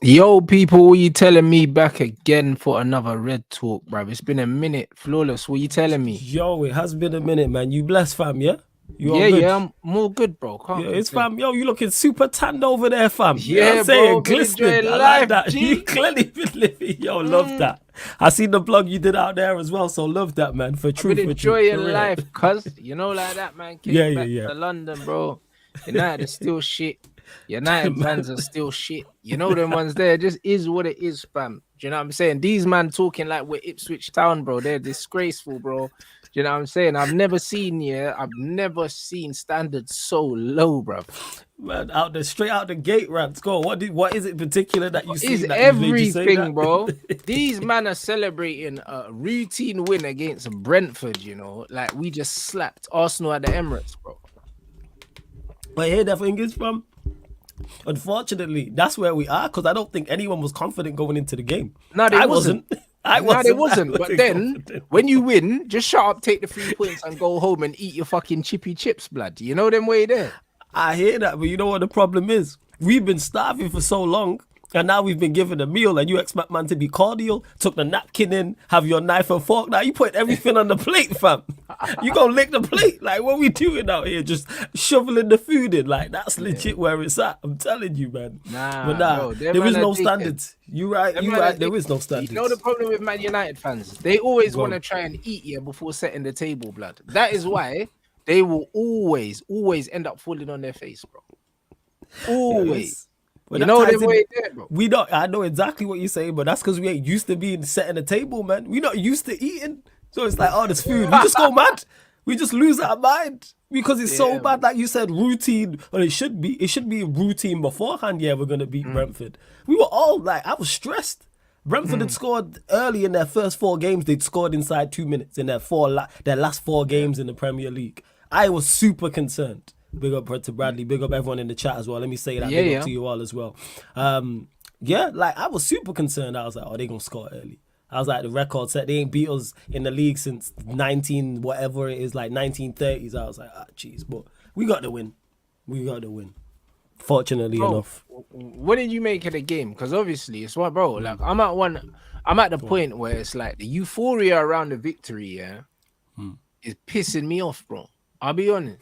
Yo, people, what you telling me back again for another Red Talk, bruv? It's been a minute. Flawless, what you telling me? Yo, it has been a minute, man. You blessed, fam, yeah? You all Yeah, good? I'm more good, bro. Can't Yeah, it's complain. fam. Yo, you looking super tanned over there, fam. You know what Yeah, I'm bro, saying? been Glistening. enjoying I like life, that. You G. clearly been living. Yo, love that. I seen the blog you did out there as well, so love that, man. For I've truth, been for truth. enjoying For real. life, cuz, like that, man. Yeah, Came back yeah, to London, bro. United is still shit. United fans are still shit. You know them ones there. It just is what it is, fam. Do you know what I'm saying? These man talking like we're Ipswich Town, bro. They're disgraceful, bro. Do you know what I'm saying? I've never seen standards so low, bro. Man, out there, straight out the gate, Rants. Go. What is it in particular that you see Is that made you say everything, that? bro. These man are celebrating a routine win against Brentford, like we just slapped Arsenal at the Emirates, bro. But here, the thing is, fam. Unfortunately, that's where we are because I don't think anyone was confident going into the game. No, they wasn't. I wasn't. But then, when you win, just shut up, take the 3 points, and go home and eat your fucking chippy chips, blood. You know them way there. I hear that, but you know what the problem is? We've been starving for so long, and now we've been given a meal, and you expect man to be cordial, took the napkin in, have your knife and fork. Now you put everything on the plate, fam. You gonna lick the plate. Like, what we doing out here? Just shoveling the food in. Like, that's legit where it's at. I'm telling you, man. Nah, bro, there is no standards. You right, there is no standards. You know the problem with Man United fans? They always want to try and eat you before setting the table, blood. That is why they will always end up falling on their face, bro. Always. But you know the way there, bro. We don't. I know exactly what you're saying, but that's because we ain't used to being setting the table, man. We're not used to eating, so it's like, oh, this food. We just go mad. We just lose our mind because it's so bad. Like you said, routine. Well, it should be routine beforehand. Yeah, we're gonna beat Brentford. We were all like, I was stressed. Brentford had scored early in their first 4 games. They'd scored inside 2 minutes in their last 4 games in the Premier League. I was super concerned. Big up to Bradley. Big up everyone in the chat as well. Let me say that. Big up to you all as well. Like I was super concerned. I was like, oh, they gonna score early. I was like, the record set. They ain't beat us in the league since 1930s. I was like, jeez, but we got the win. Fortunately enough. What did you make of the game? Because obviously it's what, bro. Like I'm at the point where it's like the euphoria around the victory, is pissing me off, bro. I'll be honest.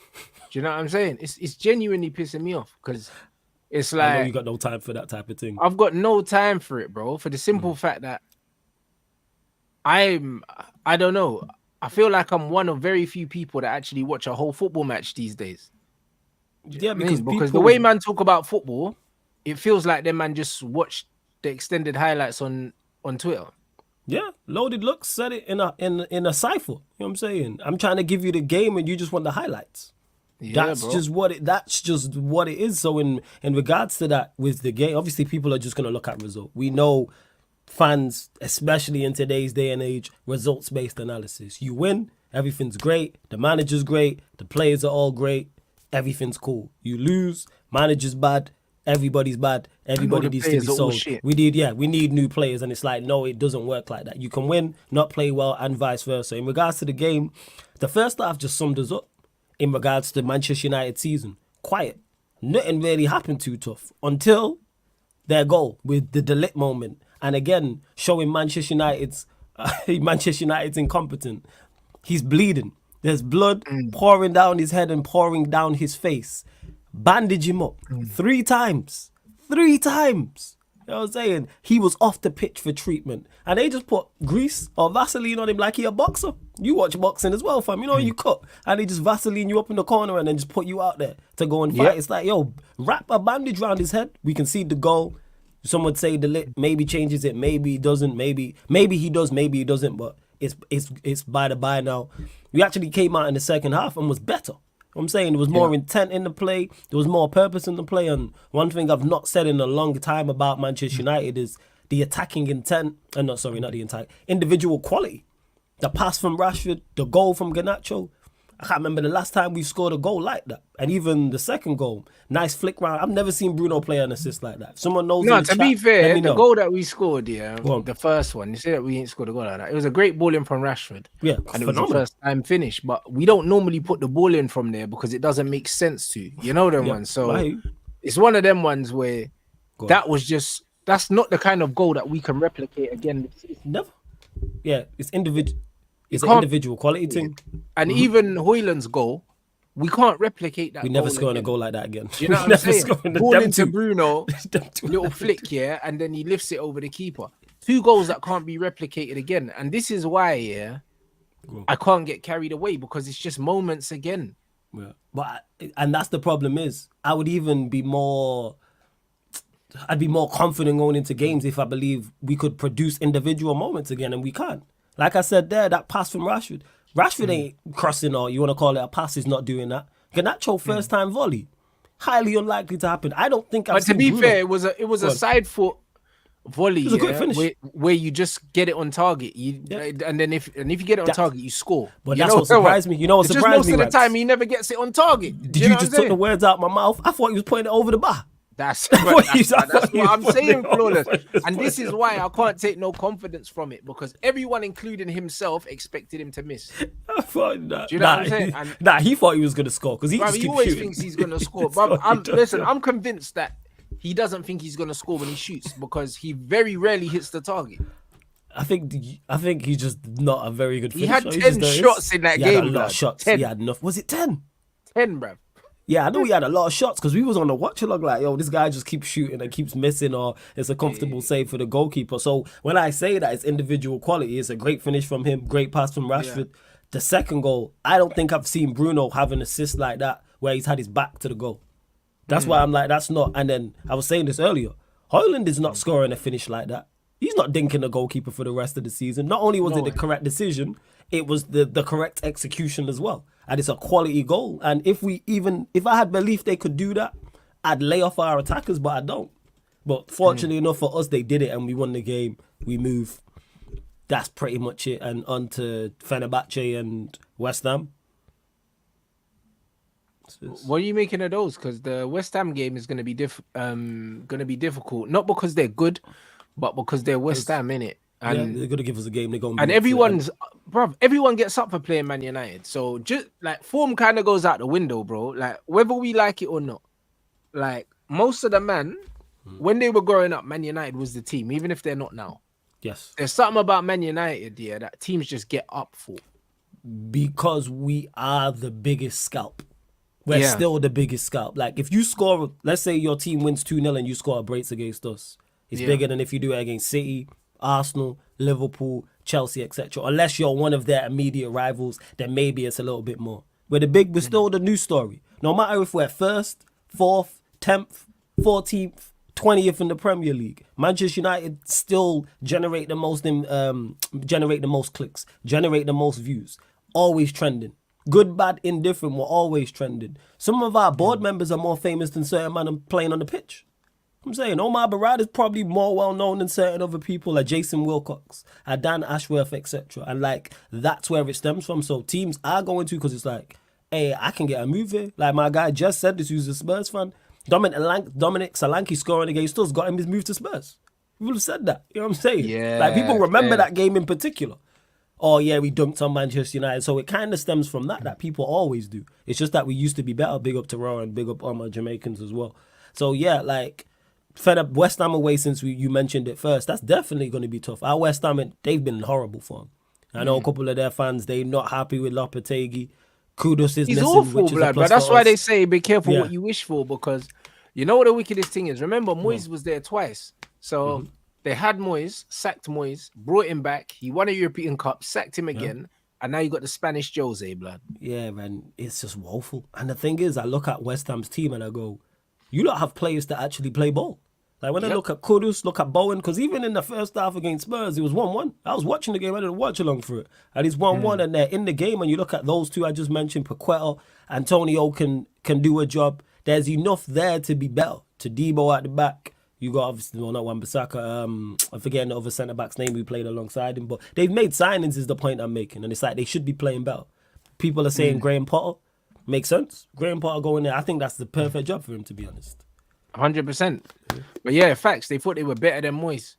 Do you know what I'm saying? It's genuinely pissing me off because it's like, I know you got no time for that type of thing. I've got no time for it, bro. For the simple fact that I don't know. I feel like I'm one of very few people that actually watch a whole football match these days. Yeah, because the way man talk about football, it feels like them man just watch the extended highlights on Twitter. Yeah, Loaded Looks said it in a cipher. You know what I'm saying? I'm trying to give you the game and you just want the highlights. Yeah, that's just what it is. So in regards to that with the game, obviously people are just gonna look at result. We know fans, especially in today's day and age, results-based analysis. You win, everything's great, the manager's great, the players are all great, everything's cool. You lose, manager's bad, everybody's bad, everybody needs to be sold. We need new players, and it's like, no, it doesn't work like that. You can win, not play well, and vice versa. In regards to the game, the first half just summed us up. In regards to Manchester United season, quiet. Nothing really happened too tough until their goal with the Delit moment. And again, showing Manchester United's incompetent. He's bleeding. There's blood pouring down his head and pouring down his face. Bandage him up 3 times. 3 times. You know what I'm saying? He was off the pitch for treatment. And they just put grease or Vaseline on him like he a boxer. You watch boxing as well, fam. You know, you cut. And they just Vaseline you up in the corner and then just put you out there to go and fight. Yep. It's like, yo, wrap a bandage around his head. We can see the goal. Some would say maybe changes it. Maybe he doesn't. Maybe he does. Maybe he doesn't. But it's by the by now. We actually came out in the second half and was better. I'm saying there was more intent in the play. There was more purpose in the play. And one thing I've not said in a long time about Manchester United is the attacking intent. Not the intent. Individual quality. The pass from Rashford, the goal from Garnacho. I can't remember the last time we scored a goal like that. And even the second goal, nice flick round. I've never seen Bruno play an assist like that. If someone knows. No, to be fair, the goal that we scored, the first one, you say that we ain't scored a goal like that. It was a great ball in from Rashford. Yeah, and it was the first time finish. But we don't normally put the ball in from there because it doesn't make sense to. You know them ones. So it's one of them ones where that was just that's not the kind of goal that we can replicate again this season. Never. Yeah, it's individual. It's an can't- individual quality thing. And even Hoyland's goal, we can't replicate that. We never goal scoring a again. goal like that again. Do you know what I'm Never saying? scoring Ball them into two. Bruno, Them two. little flick, yeah, and then he lifts it over the keeper. 2 goals that can't be replicated again. And this is why, yeah, I can't get carried away because it's just moments again. Yeah. And that's the problem is, I would even be more... I'd be more confident going into games if I believe we could produce individual moments again, and we can't. Like I said there, that pass from Rashford. Rashford ain't crossing, or you want to call it a pass, is not doing that. Garnacho first time volley. Highly unlikely to happen. I don't think I've But to seen be Bruno. fair, it was a side foot volley, was a great finish. where you just get it on target. And then if you get it on target, you score. But that's what surprised me. You know what It's just surprised most me, of the Rants? time he never gets it on target. Did you know what just I'm took the saying? words out my mouth? I thought he was putting it over the bar. That's what what you I'm put saying, it on. flawless. Just And put this it is on. why I can't take no confidence from it, because everyone, including himself, expected him to miss. I thought that. Do you know what I'm saying? And- He thought he was going to score because he Bruv, just he keeps always shooting. thinks he's gonna score. That's what Bruv, he does. I'm convinced that he doesn't think he's gonna score when he shoots because he very rarely hits the target. I think he's just not a very good He finisher. had 10 shots in that He had game, a lot blood. of shots. 10. He had enough. Was it 10? 10, bruv. Yeah, I know he had a lot of shots because we was on the watch along like, yo, this guy just keeps shooting and keeps missing, or it's a comfortable save for the goalkeeper. So when I say that it's individual quality, it's a great finish from him, great pass from Rashford. Yeah. The second goal, I don't think I've seen Bruno have an assist like that where he's had his back to the goal. That's why I'm like, that's not. And then I was saying this earlier, Hoyland is not scoring a finish like that. He's not dinking the goalkeeper for the rest of the season. Not only was it the correct decision, it was the correct execution as well. And it's a quality goal. And if I had belief they could do that, I'd lay off our attackers, but I don't. But fortunately enough for us, they did it and we won the game. We move. That's pretty much it. And on to Fenerbahce and West Ham. What are you making of those? Because the West Ham game is going to be difficult, not because they're good, but because they're West Ham, innit? And they're gonna give us a game. They're gonna and everyone gets up for playing Man United. So just like form kind of goes out the window, bro. Like whether we like it or not. Like most of the when they were growing up, Man United was the team, even if they're not now. Yes. There's something about Man United, yeah, that teams just get up for. Because we are the biggest scalp. We're still the biggest scalp. Like if you score, let's say your team wins 2-0 and you score a brace against us. It's bigger than if you do it against City, Arsenal, Liverpool, Chelsea, etc. Unless you're one of their immediate rivals, then maybe it's a little bit more. We're still the news story. No matter if we're 1st, 4th, 10th, 14th, 20th in the Premier League, Manchester United still generate the most clicks, generate the most views, always trending. Good, bad, indifferent, we're always trending. Some of our board members are more famous than certain men playing on the pitch. I'm saying Omar Barad is probably more well known than certain other people, like Jason Wilcox, Dan Ashworth, etc. And like that's where it stems from. So teams are going to, because it's like, hey, I can get a move here. Like my guy just said this, who's a Spurs fan. Dominic Solanke scoring against us got him his move to Spurs. People have said that. You know what I'm saying? Yeah. Like people remember that game in particular. Oh yeah, we dunked on Manchester United. So it kind of stems from that people always do. It's just that we used to be better. Big up to Raw and big up on my Jamaicans as well. So yeah, like fed up West Ham away since you mentioned it first. That's definitely going to be tough. Our West Ham, they've been in horrible form. I know a couple of their fans, they're not happy with Lopetegui. Kudos is He's missing, awful, which is a blood, plus but that's for why us. they say be careful Yeah. what you wish for, because you know what the wickedest thing is. Remember, Moyes was there twice. So they had Moyes, sacked Moyes, brought him back. He won a European Cup, sacked him again. And now you got the Spanish Jose, blood. Yeah, man, it's just woeful. And the thing is, I look at West Ham's team and I go, you don't have players that actually play ball. Like when I look at Kudus, look at Bowen, because even in the first half against Spurs, it was 1-1. I was watching the game, I didn't watch along for it. And it's 1-1, and they're in the game, and you look at those two I just mentioned, Paqueta, Antonio can do a job. There's enough there to be better. To Debo at the back, you got obviously, well, not Wan-Bissaka, I'm forgetting the other centre-back's name who played alongside him, but they've made signings is the point I'm making, and it's like they should be playing better. People are saying Graham Potter, makes sense. Graham Potter going there, I think that's the perfect job for him, to be honest. 100%. But yeah, facts. They thought they were better than Moyes.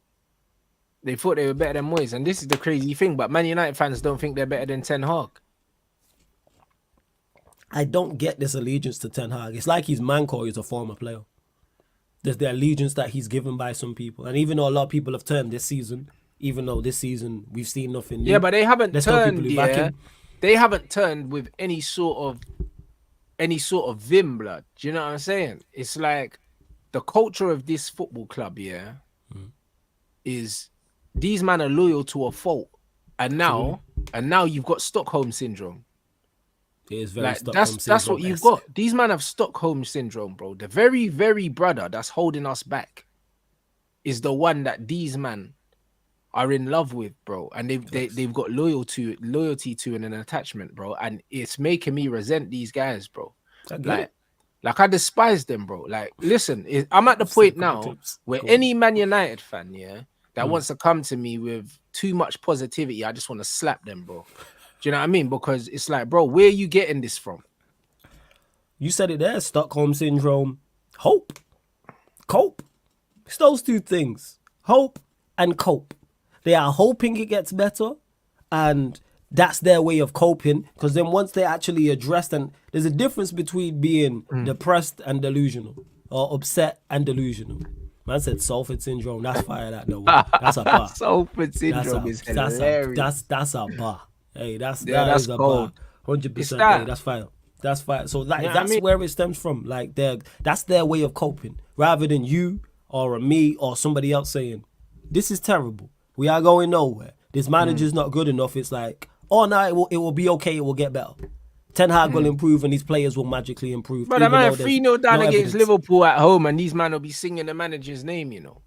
And this is the crazy thing. But Man United fans don't think they're better than Ten Hag. I don't get this allegiance to Ten Hag. It's like he's Manco is a former player. there's the allegiance that he's given by some people. And even though a lot of people have turned this season, even though this season we've seen nothing new. Yeah, but they haven't there's still people turned. who back Yeah, him. they haven't turned with any sort of vim blood. Do you know what I'm saying? It's like the culture of this football club, is these men are loyal to a fault, and now you've got Stockholm syndrome. It is very Like Stockholm that's what you've got. These men have Stockholm syndrome, bro. The very, very brother that's holding us back is the one that these men are in love with, bro, and they've got loyalty to and an attachment, bro, and it's making me resent these guys, bro. Like I despise them, bro. Like, listen, I'm at the point now where any Man United fan, that wants to come to me with too much positivity, I just want to slap them, bro. Do you know what I mean? Because it's like, bro, where are you getting this from? You said it there, Stockholm syndrome, hope, cope. It's those two things, hope and cope. They are hoping it gets better, and that's their way of coping. Because then once they actually address, and there's a difference between being depressed and delusional, or upset and delusional. Man said Salford Syndrome. That's fire. That no, that's a bar. Salford Syndrome is hilarious. That's a bar. Hey, that's a gold. bar. 100%. Hey, that's fire. That's fire. So that's where it stems from. Like that's their way of coping, rather than you or me or somebody else saying, "This is terrible. We are going nowhere. This manager's not good enough." It's like, oh no, it will be okay. It will get better. Ten Hag will improve, and these players will magically improve. But man, 3-0 down against Liverpool at home, and these man will be singing the manager's name. You know,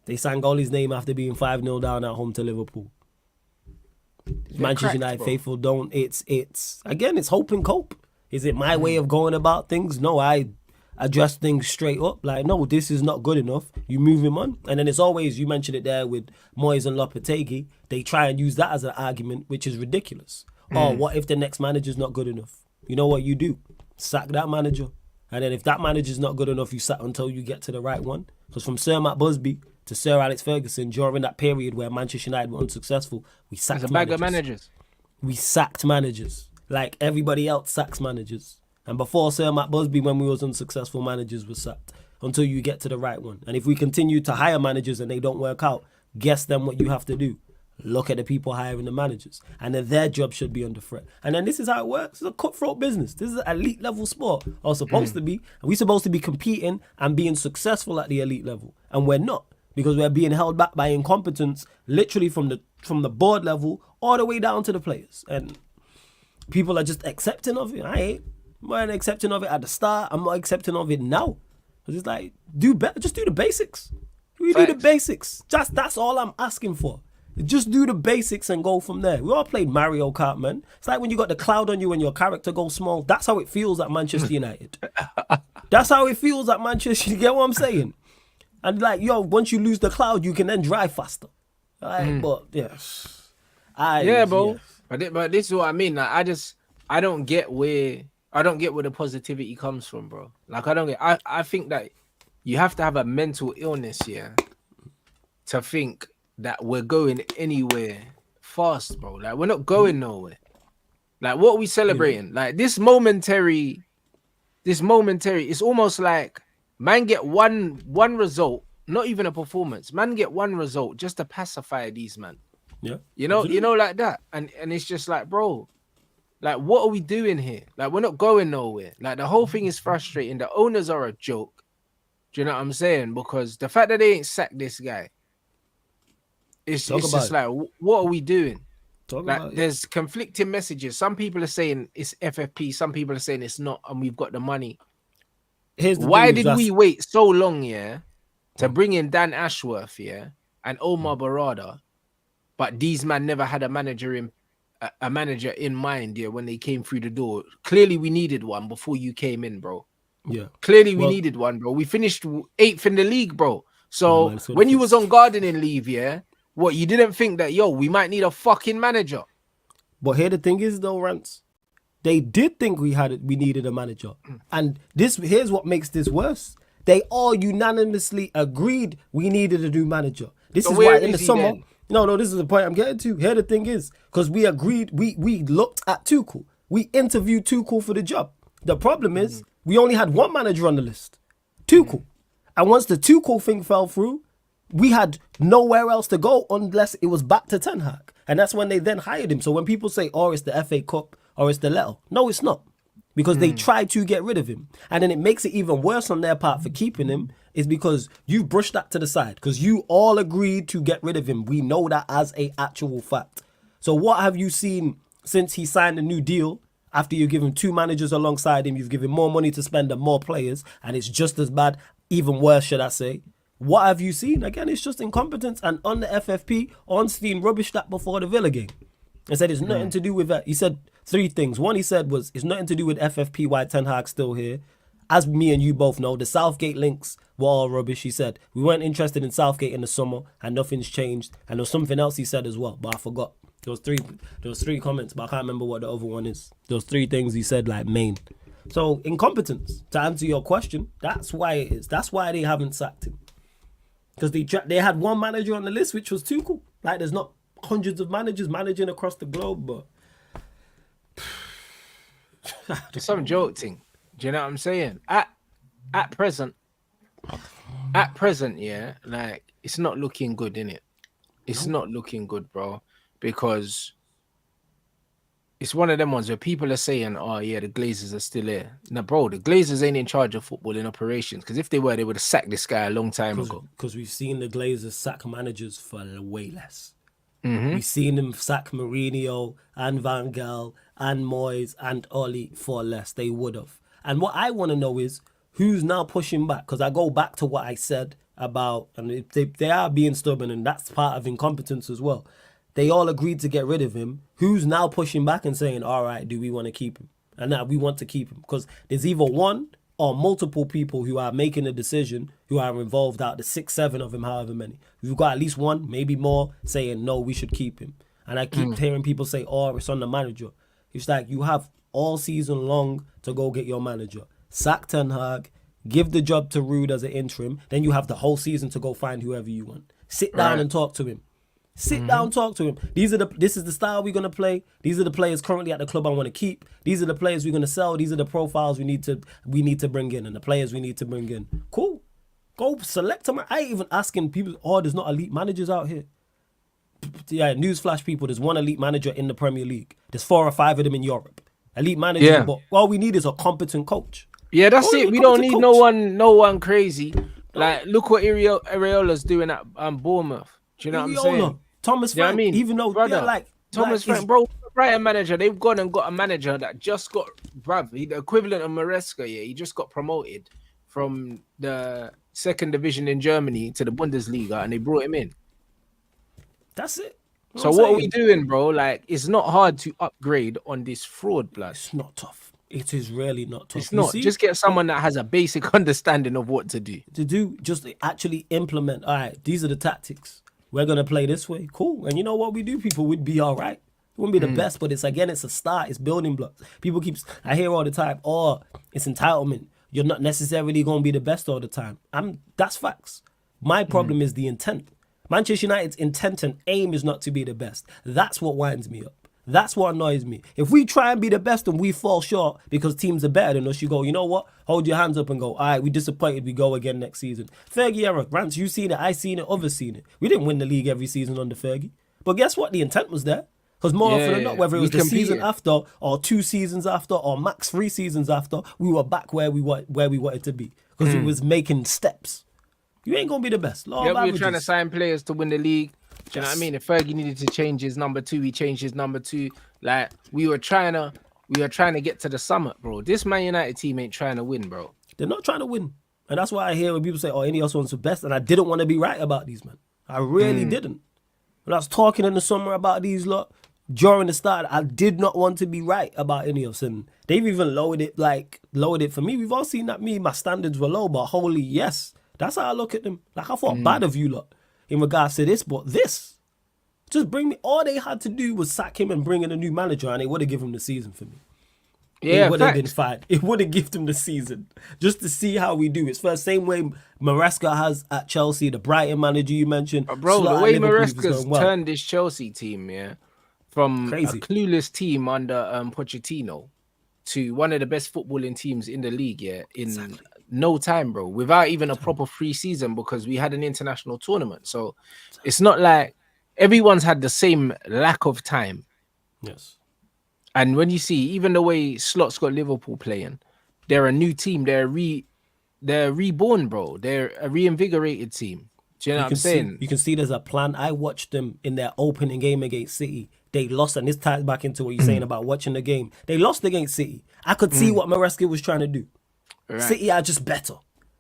they sang Ollie's name after being 5-0 down at home to Liverpool. Manchester United faithful don't. It's again, it's hope and cope. Is it my way of going about things? No, I address things straight up. Like, no, this is not good enough. You move him on. And then it's always, you mentioned it there with Moyes and Lopetegui, they try and use that as an argument, which is ridiculous. Oh, what if the next manager's not good enough? You know what you do? Sack that manager. And then if that manager's not good enough, you sack until you get to the right one. Because from Sir Matt Busby to Sir Alex Ferguson, during that period where Manchester United were unsuccessful, we sacked managers. Bag of managers. We sacked managers. Like everybody else sacks managers. And before Sir Matt Busby, when we was unsuccessful, managers were sacked until you get to the right one. And if we continue to hire managers and they don't work out, guess then what you have to do. Look at the people hiring the managers. And then their job should be under threat. And then this is how it works. It's a cutthroat business. This is an elite level sport. Or supposed to be. And we're supposed to be competing and being successful at the elite level. And we're not. Because we're being held back by incompetence, literally from the board level all the way down to the players. And people are just accepting of it. I weren't accepting of it at the start. I'm not accepting of it now. It's just like, do better. Just do the basics. We do the basics. That's all I'm asking for. Just do the basics and go from there. We all played Mario Kart, man. It's like when you got the cloud on you and your character goes small. That's how it feels at Manchester United. That's how it feels at Manchester. You get what I'm saying? And like, yo, once you lose the cloud, you can then drive faster. Right? But yeah. Bro. Yeah. But this is what I mean. Like, I don't get where the positivity comes from, bro. Like, I think that you have to have a mental illness, to think that we're going anywhere fast, bro. Like, we're not going nowhere. Like, what are we celebrating? Like, this momentary, it's almost like man get one result, not even a performance. Man get one result just to pacify these man. Yeah. You know, like that. And it's just like, bro, like, what are we doing here? Like, we're not going nowhere. Like, the whole thing is frustrating. The owners are a joke. Do you know what I'm saying? Because the fact that they ain't sacked this guy, it's just like, what are we doing? Like, there's conflicting messages. Some people are saying it's FFP. Some people are saying it's not, and we've got the money. Why did we wait so long, to bring in Dan Ashworth, and Omar Barada, but these men never had a manager in mind, when they came through the door? Clearly, we needed one before you came in, bro. Yeah. Clearly, we needed one, bro. We finished 8th in the league, bro. So when you was on gardening leave, what, you didn't think that, we might need a fucking manager? But here the thing is, though, Rants, they did think we needed a manager. And here's what makes this worse. They all unanimously agreed we needed a new manager. This is why in the summer... No, this is the point I'm getting to. Here the thing is, because we agreed, we looked at Tuchel. We interviewed Tuchel for the job. The problem is, we only had one manager on the list, Tuchel. And once the Tuchel thing fell through, we had nowhere else to go unless it was back to Ten Hag. And that's when they then hired him. So when people say, oh, it's the FA Cup or it's the Leto, no, it's not. Because they tried to get rid of him. And then it makes it even worse on their part for keeping him is because you've brushed that to the side. Because you all agreed to get rid of him. We know that as a actual fact. So what have you seen since he signed a new deal? After you give him 2 managers alongside him, you've given more money to spend and more players. And it's just as bad, even worse, should I say. What have you seen? Again, it's just incompetence. And on the FFP, Ornstein rubbished that before the Villa game. And said it's nothing to do with that. He said 3 things. One, he said was, it's nothing to do with FFP, why Ten Hag's still here. As me and you both know, the Southgate links were all rubbish. He said, we weren't interested in Southgate in the summer and nothing's changed. And there was something else he said as well, but I forgot. There was 3 comments, but I can't remember what the other one is. There was 3 things he said, like, main. So, incompetence, to answer your question, that's why it is. That's why they haven't sacked him. Because they had one manager on the list, which was Tuchel. Like, there's not hundreds of managers managing across the globe, but... It's some joke thing. Do you know what I'm saying? At present, yeah, like, it's not looking good, innit? It's not looking good, bro. Because it's one of them ones where people are saying, oh, yeah, the Glazers are still here. No, bro, the Glazers ain't in charge of football in operations. Because if they were, they would have sacked this guy a long time ago. Because we've seen the Glazers sack managers for way less. We've seen them sack Mourinho and Van Gaal and Moyes and Oli for less. They would have. And what I want to know is who's now pushing back? Because I go back to what I said about, and they are being stubborn, and that's part of incompetence as well. They all agreed to get rid of him. Who's now pushing back and saying, all right, do we want to keep him? And now we want to keep him. Because there's either one or multiple people who are making a decision, who are involved out the 6, 7 of them, however many. We've got at least one, maybe more, saying, no, we should keep him. And I keep hearing people say, oh, it's on the manager. It's like you have all season long to go get your manager. Sack Ten Hag, give the job to Ruud as an interim, then you have the whole season to go find whoever you want. Sit down and talk to him. Sit down, talk to him. This is the style we're gonna play. These are the players currently at the club I want to keep. These are the players we're gonna sell. These are the profiles we need to bring in, and the players we need to bring in. Cool. Go select them. I ain't even asking people. Oh, there's not elite managers out here. Yeah, newsflash, people. There's one elite manager in the Premier League. There's 4 or 5 of them in Europe. Elite managers, but all we need is a competent coach. Yeah, that's it. We don't need no one crazy. Like, look what Areola's doing at Bournemouth. Do you know what I'm saying? Thomas Frank, I mean, even though brother, like Thomas Frank, bro, Brighton manager, they've gone and got a manager that just got, bruv, the equivalent of Maresca, yeah, he just got promoted from the 2nd division in Germany to the Bundesliga, and they brought him in. That's it. So what are we doing, bro? Like, it's not hard to upgrade on this fraud, blood. It's not tough. It is really not tough. It's not. Just get someone that has a basic understanding of what to do. Just actually implement. All right, these are the tactics. We're going to play this way. Cool. And you know what we do, people? We'd be all right. It wouldn't be the best, but it's a start. It's building blocks. People I hear all the time, oh, it's entitlement. You're not necessarily going to be the best all the time. That's facts. My problem is the intent. Manchester United's intent and aim is not to be the best. That's what winds me up. That's what annoys me. If we try and be the best and we fall short because teams are better than us, you go, you know what? Hold your hands up and go, all right, we disappointed, we go again next season. Fergie era, Rants, you seen it, I seen it, others seen it. We didn't win the league every season under Fergie. But guess what? The intent was there. Because more often than not, whether it was the season after or 2 seasons after or max 3 seasons after, we were back where we wanted to be. Because it was making steps. You ain't going to be the best. We were trying to sign players to win the league. Do you know what I mean? If Fergie needed to change his number 2, he changed his number 2. Like, we were trying to get to the summit, bro. This Man United team ain't trying to win, bro. They're not trying to win. And that's why I hear when people say, oh, any else wants the best. And I didn't want to be right about these, man. I really didn't. When I was talking in the summer about these lot, during the start, I did not want to be right about any of them. They've even lowered it for me. We've all seen that my standards were low, but holy yes. That's how I look at them. Like, I thought bad of you lot in regards to this, but this. Just bring me. All they had to do was sack him and bring in a new manager, and it would have given him the season for me. Yeah, it would have been fine. It would have given him the season just to see how we do. It's the same way Maresca has at Chelsea, the Brighton manager you mentioned. Bro, the way Maresca's turned this Chelsea team, from crazy. A clueless team under Pochettino to one of the best footballing teams in the league, in no time, bro, without even a proper pre-season because we had an international tournament. So it's not like everyone's had the same lack of time. Yes. And when you see even the way Slot's got Liverpool playing, they're a new team. They're reborn, bro. They're a reinvigorated team. Do you know what I'm saying? You can see there's a plan. I watched them in their opening game against City. They lost, and this ties back into what you're saying about watching the game. They lost against City. I could see what Maresca was trying to do. Right. City are just better.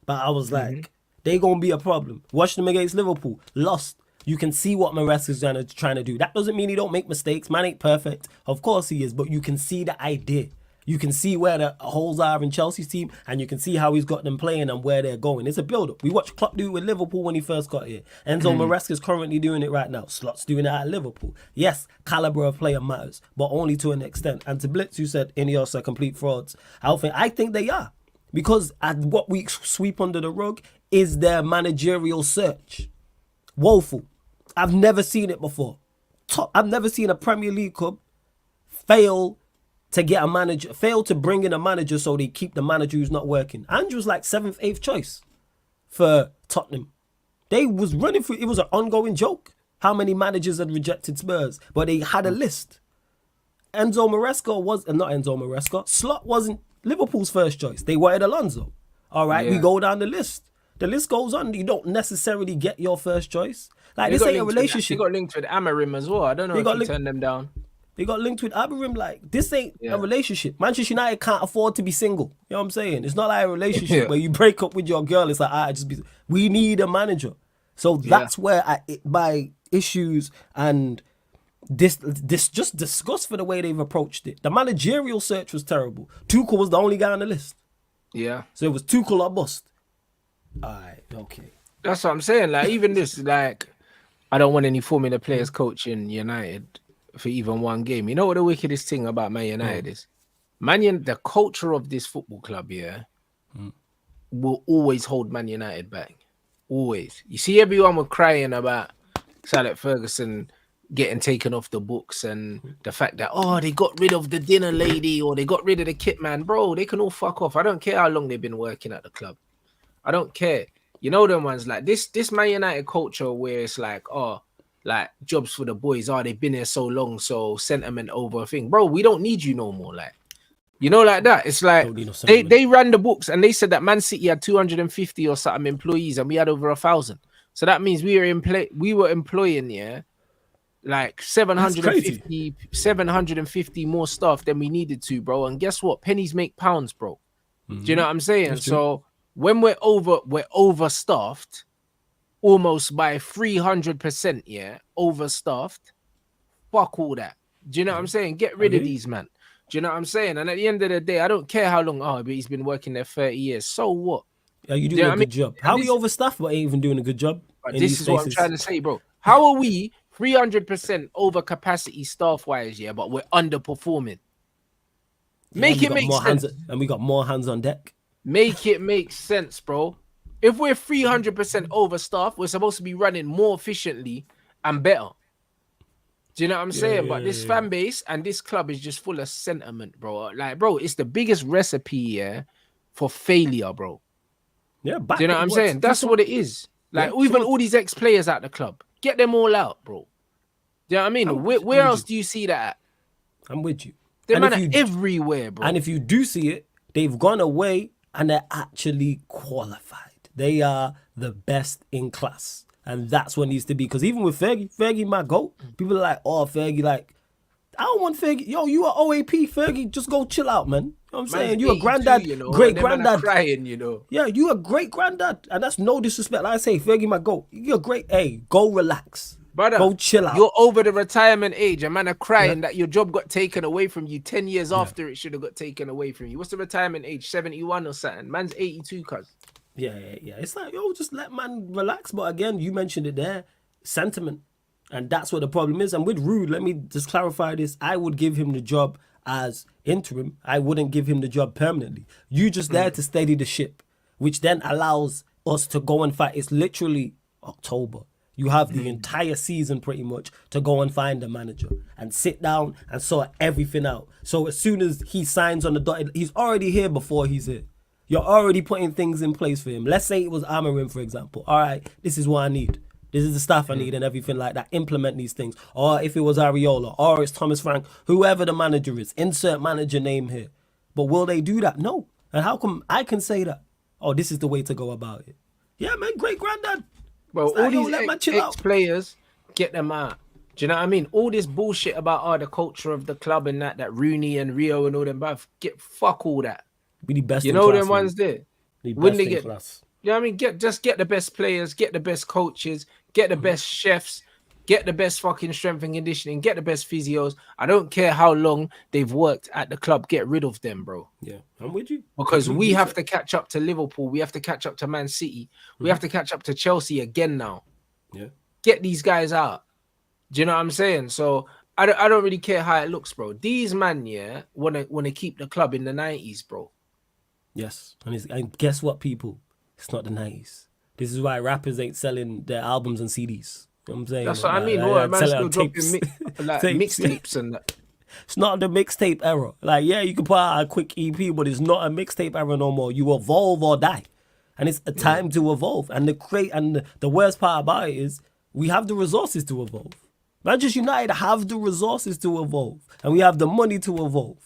But I was like, they going to be a problem. Watch them against Liverpool. Lost. You can see what Maresca's trying to do. That doesn't mean he don't make mistakes. Man ain't perfect. Of course he is. But you can see the idea. You can see where the holes are in Chelsea's team, and you can see how he's got them playing and where they're going. It's a build-up. We watched Klopp do it with Liverpool when he first got here. Enzo Maresca's currently doing it right now. Slot's doing it at Liverpool. Yes, caliber of player matters, but only to an extent. And to Blitz, who said Ineos are complete frauds, I think they are. Because what we sweep under the rug is their managerial search. Woeful. I've never seen it before. I've never seen a Premier League club fail to bring in a manager so they keep the manager who's not working. Andrew's like 7th, 8th choice for Tottenham. They was running through, it was an ongoing joke how many managers had rejected Spurs, but they had a list. Not Enzo Maresca, Slot wasn't Liverpool's first choice. They wanted Alonso. All right, we go down the list. The list goes on. You don't necessarily get your first choice. Like, this ain't a relationship. They got linked with Amarim as well. I don't know if he turned them down. They got linked with Abirim. Like, this ain't a relationship. Manchester United can't afford to be single. You know what I'm saying? It's not like a relationship where you break up with your girl. It's like, we need a manager. So that's where my issues and this just disgust for the way they've approached it. The managerial search was terrible. Tuchel was the only guy on the list. Yeah. So it was Tuchel or bust. All right, okay. That's what I'm saying. Like, even this, like, I don't want any Formula players coaching United for even one game. You know what the wickedest thing about Man United is? The culture of this football club, will always hold Man United back. Always. You see, everyone was crying about Sir Alex Ferguson getting taken off the books and the fact that, they got rid of the dinner lady or they got rid of the kit man. Bro, they can all fuck off. I don't care how long they've been working at the club. I don't care. You know them ones like this Man United culture where it's like, like jobs for the boys. They've been here so long, so sentiment over a thing. Bro, we don't need you no more. Like, you know, like that. It's like they ran the books and they said that Man City had 250 or something employees and we had over 1,000. So that means we were employing like 750 more staff than we needed to, bro. And guess what? Pennies make pounds, bro. Do you know what I'm saying? So when we're overstaffed, almost by 300%, overstaffed. Fuck all that. Do you know what I'm saying? Get rid of these, man. Do you know what I'm saying? And at the end of the day, I don't care how long. But he's been working there 30 years. So what? Are you doing a good job? How are we overstaffed but ain't even doing a good job? This is what I'm trying to say, bro. How are we 300% over capacity staff-wise, but we're underperforming? Make it make sense. And we got more hands on deck. Make it make sense, bro. If we're 300% overstaffed, we're supposed to be running more efficiently and better. Do you know what I'm saying? But this fan base and this club is just full of sentiment, bro. Like, bro, it's the biggest recipe, for failure, bro. Yeah, do you know what I'm saying? That's what it is. Like, even all these ex-players at the club, get them all out, bro. Do you know what I mean? Where else do you see that at? I'm with you. They're everywhere, bro. And if you do see it, they've gone away and they're actually qualified. They are the best in class. And that's what needs to be. Because even with Fergie my GOAT, people are like, Fergie, like, I don't want Fergie. Yo, you are OAP, Fergie, just go chill out, man. You know what I'm saying? You a granddad, great granddad. Crying, Yeah, you a great granddad. And that's no disrespect. Like I say, Fergie my GOAT. You're great. Hey, go relax. Brother, go chill out. You're over the retirement age. A man are crying that your job got taken away from you 10 years after it should have got taken away from you. What's the retirement age? 71 or something? Man's 82, cuz. Yeah. It's like, just let man relax. But again, you mentioned it there, sentiment. And that's what the problem is. And with Rude, let me just clarify this. I would give him the job as interim. I wouldn't give him the job permanently. You just there to steady the ship, which then allows us to go and fight. It's literally October. You have the entire season pretty much to go and find a manager and sit down and sort everything out. So as soon as he signs on the dotted, he's already here before he's here. You're already putting things in place for him. Let's say it was Amarim, for example. All right, this is what I need. This is the stuff I need and everything like that. Implement these things. Or if it was Ariola, or it's Thomas Frank, whoever the manager is, insert manager name here. But will they do that? No. And how come I can say that? Oh, this is the way to go about it. Yeah, man, great granddad. Bro, all these chill out. ex-players, get them out. Do you know what I mean? All this bullshit about the culture of the club and that Rooney and Rio and all them, bruv, get fuck all that. Be the best You in know class, them man. ones there. The When best they in get, class. you know what I mean? Just get the best players, get the best coaches, get the best chefs, get the best fucking strength and conditioning, get the best physios. I don't care how long they've worked at the club. Get rid of them, bro. Yeah, I'm with you. Because we have to catch up to Liverpool. We have to catch up to Man City. We have to catch up to Chelsea again now. Yeah. Get these guys out. Do you know what I'm saying? So I don't really care how it looks, bro. These man, yeah, wanna keep the club in the 90s, bro. Yes. And guess what, people? It's not the 90s. This is why rappers ain't selling their albums and CDs. You know what I'm saying? That's what I mean. What, man still dropping mixtapes and that. It's not the mixtape era. Like, yeah, you can put out a quick EP, but it's not a mixtape era no more. You evolve or die. And it's a time to evolve. And the worst part about it is we have the resources to evolve. Manchester United have the resources to evolve. And we have the money to evolve.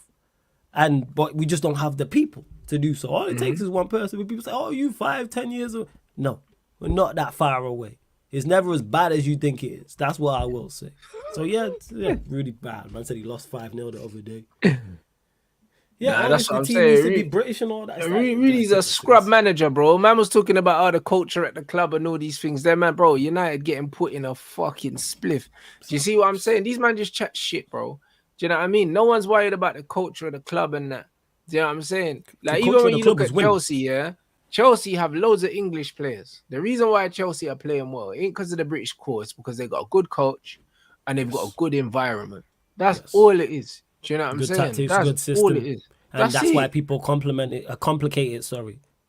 But we just don't have the people to do so. All it takes is one person. When people say, oh, you 5-10 years old. No, we're not that far away. It's never as bad as you think it is. That's what I will say. So, yeah, really bad. Man said he lost 5-0 the other day. Yeah, that's what I'm team saying. needs to be British and all that. He's a scrub manager, bro. Man was talking about the culture at the club and all these things. There, man, bro, United getting put in a fucking spliff. Do you see what I'm saying? These man just chat shit, bro. Do you know what I mean? No one's worried about the culture of the club and that. Do you know what I'm saying? Like, even when you look at Chelsea, yeah, Chelsea have loads of English players. The reason why Chelsea are playing well ain't because of the British core. It's because they got a good coach and they've got a good environment. That's all it is. Do you know what I'm saying? Tactics, that's good system. all it is. And that's why people complicate it,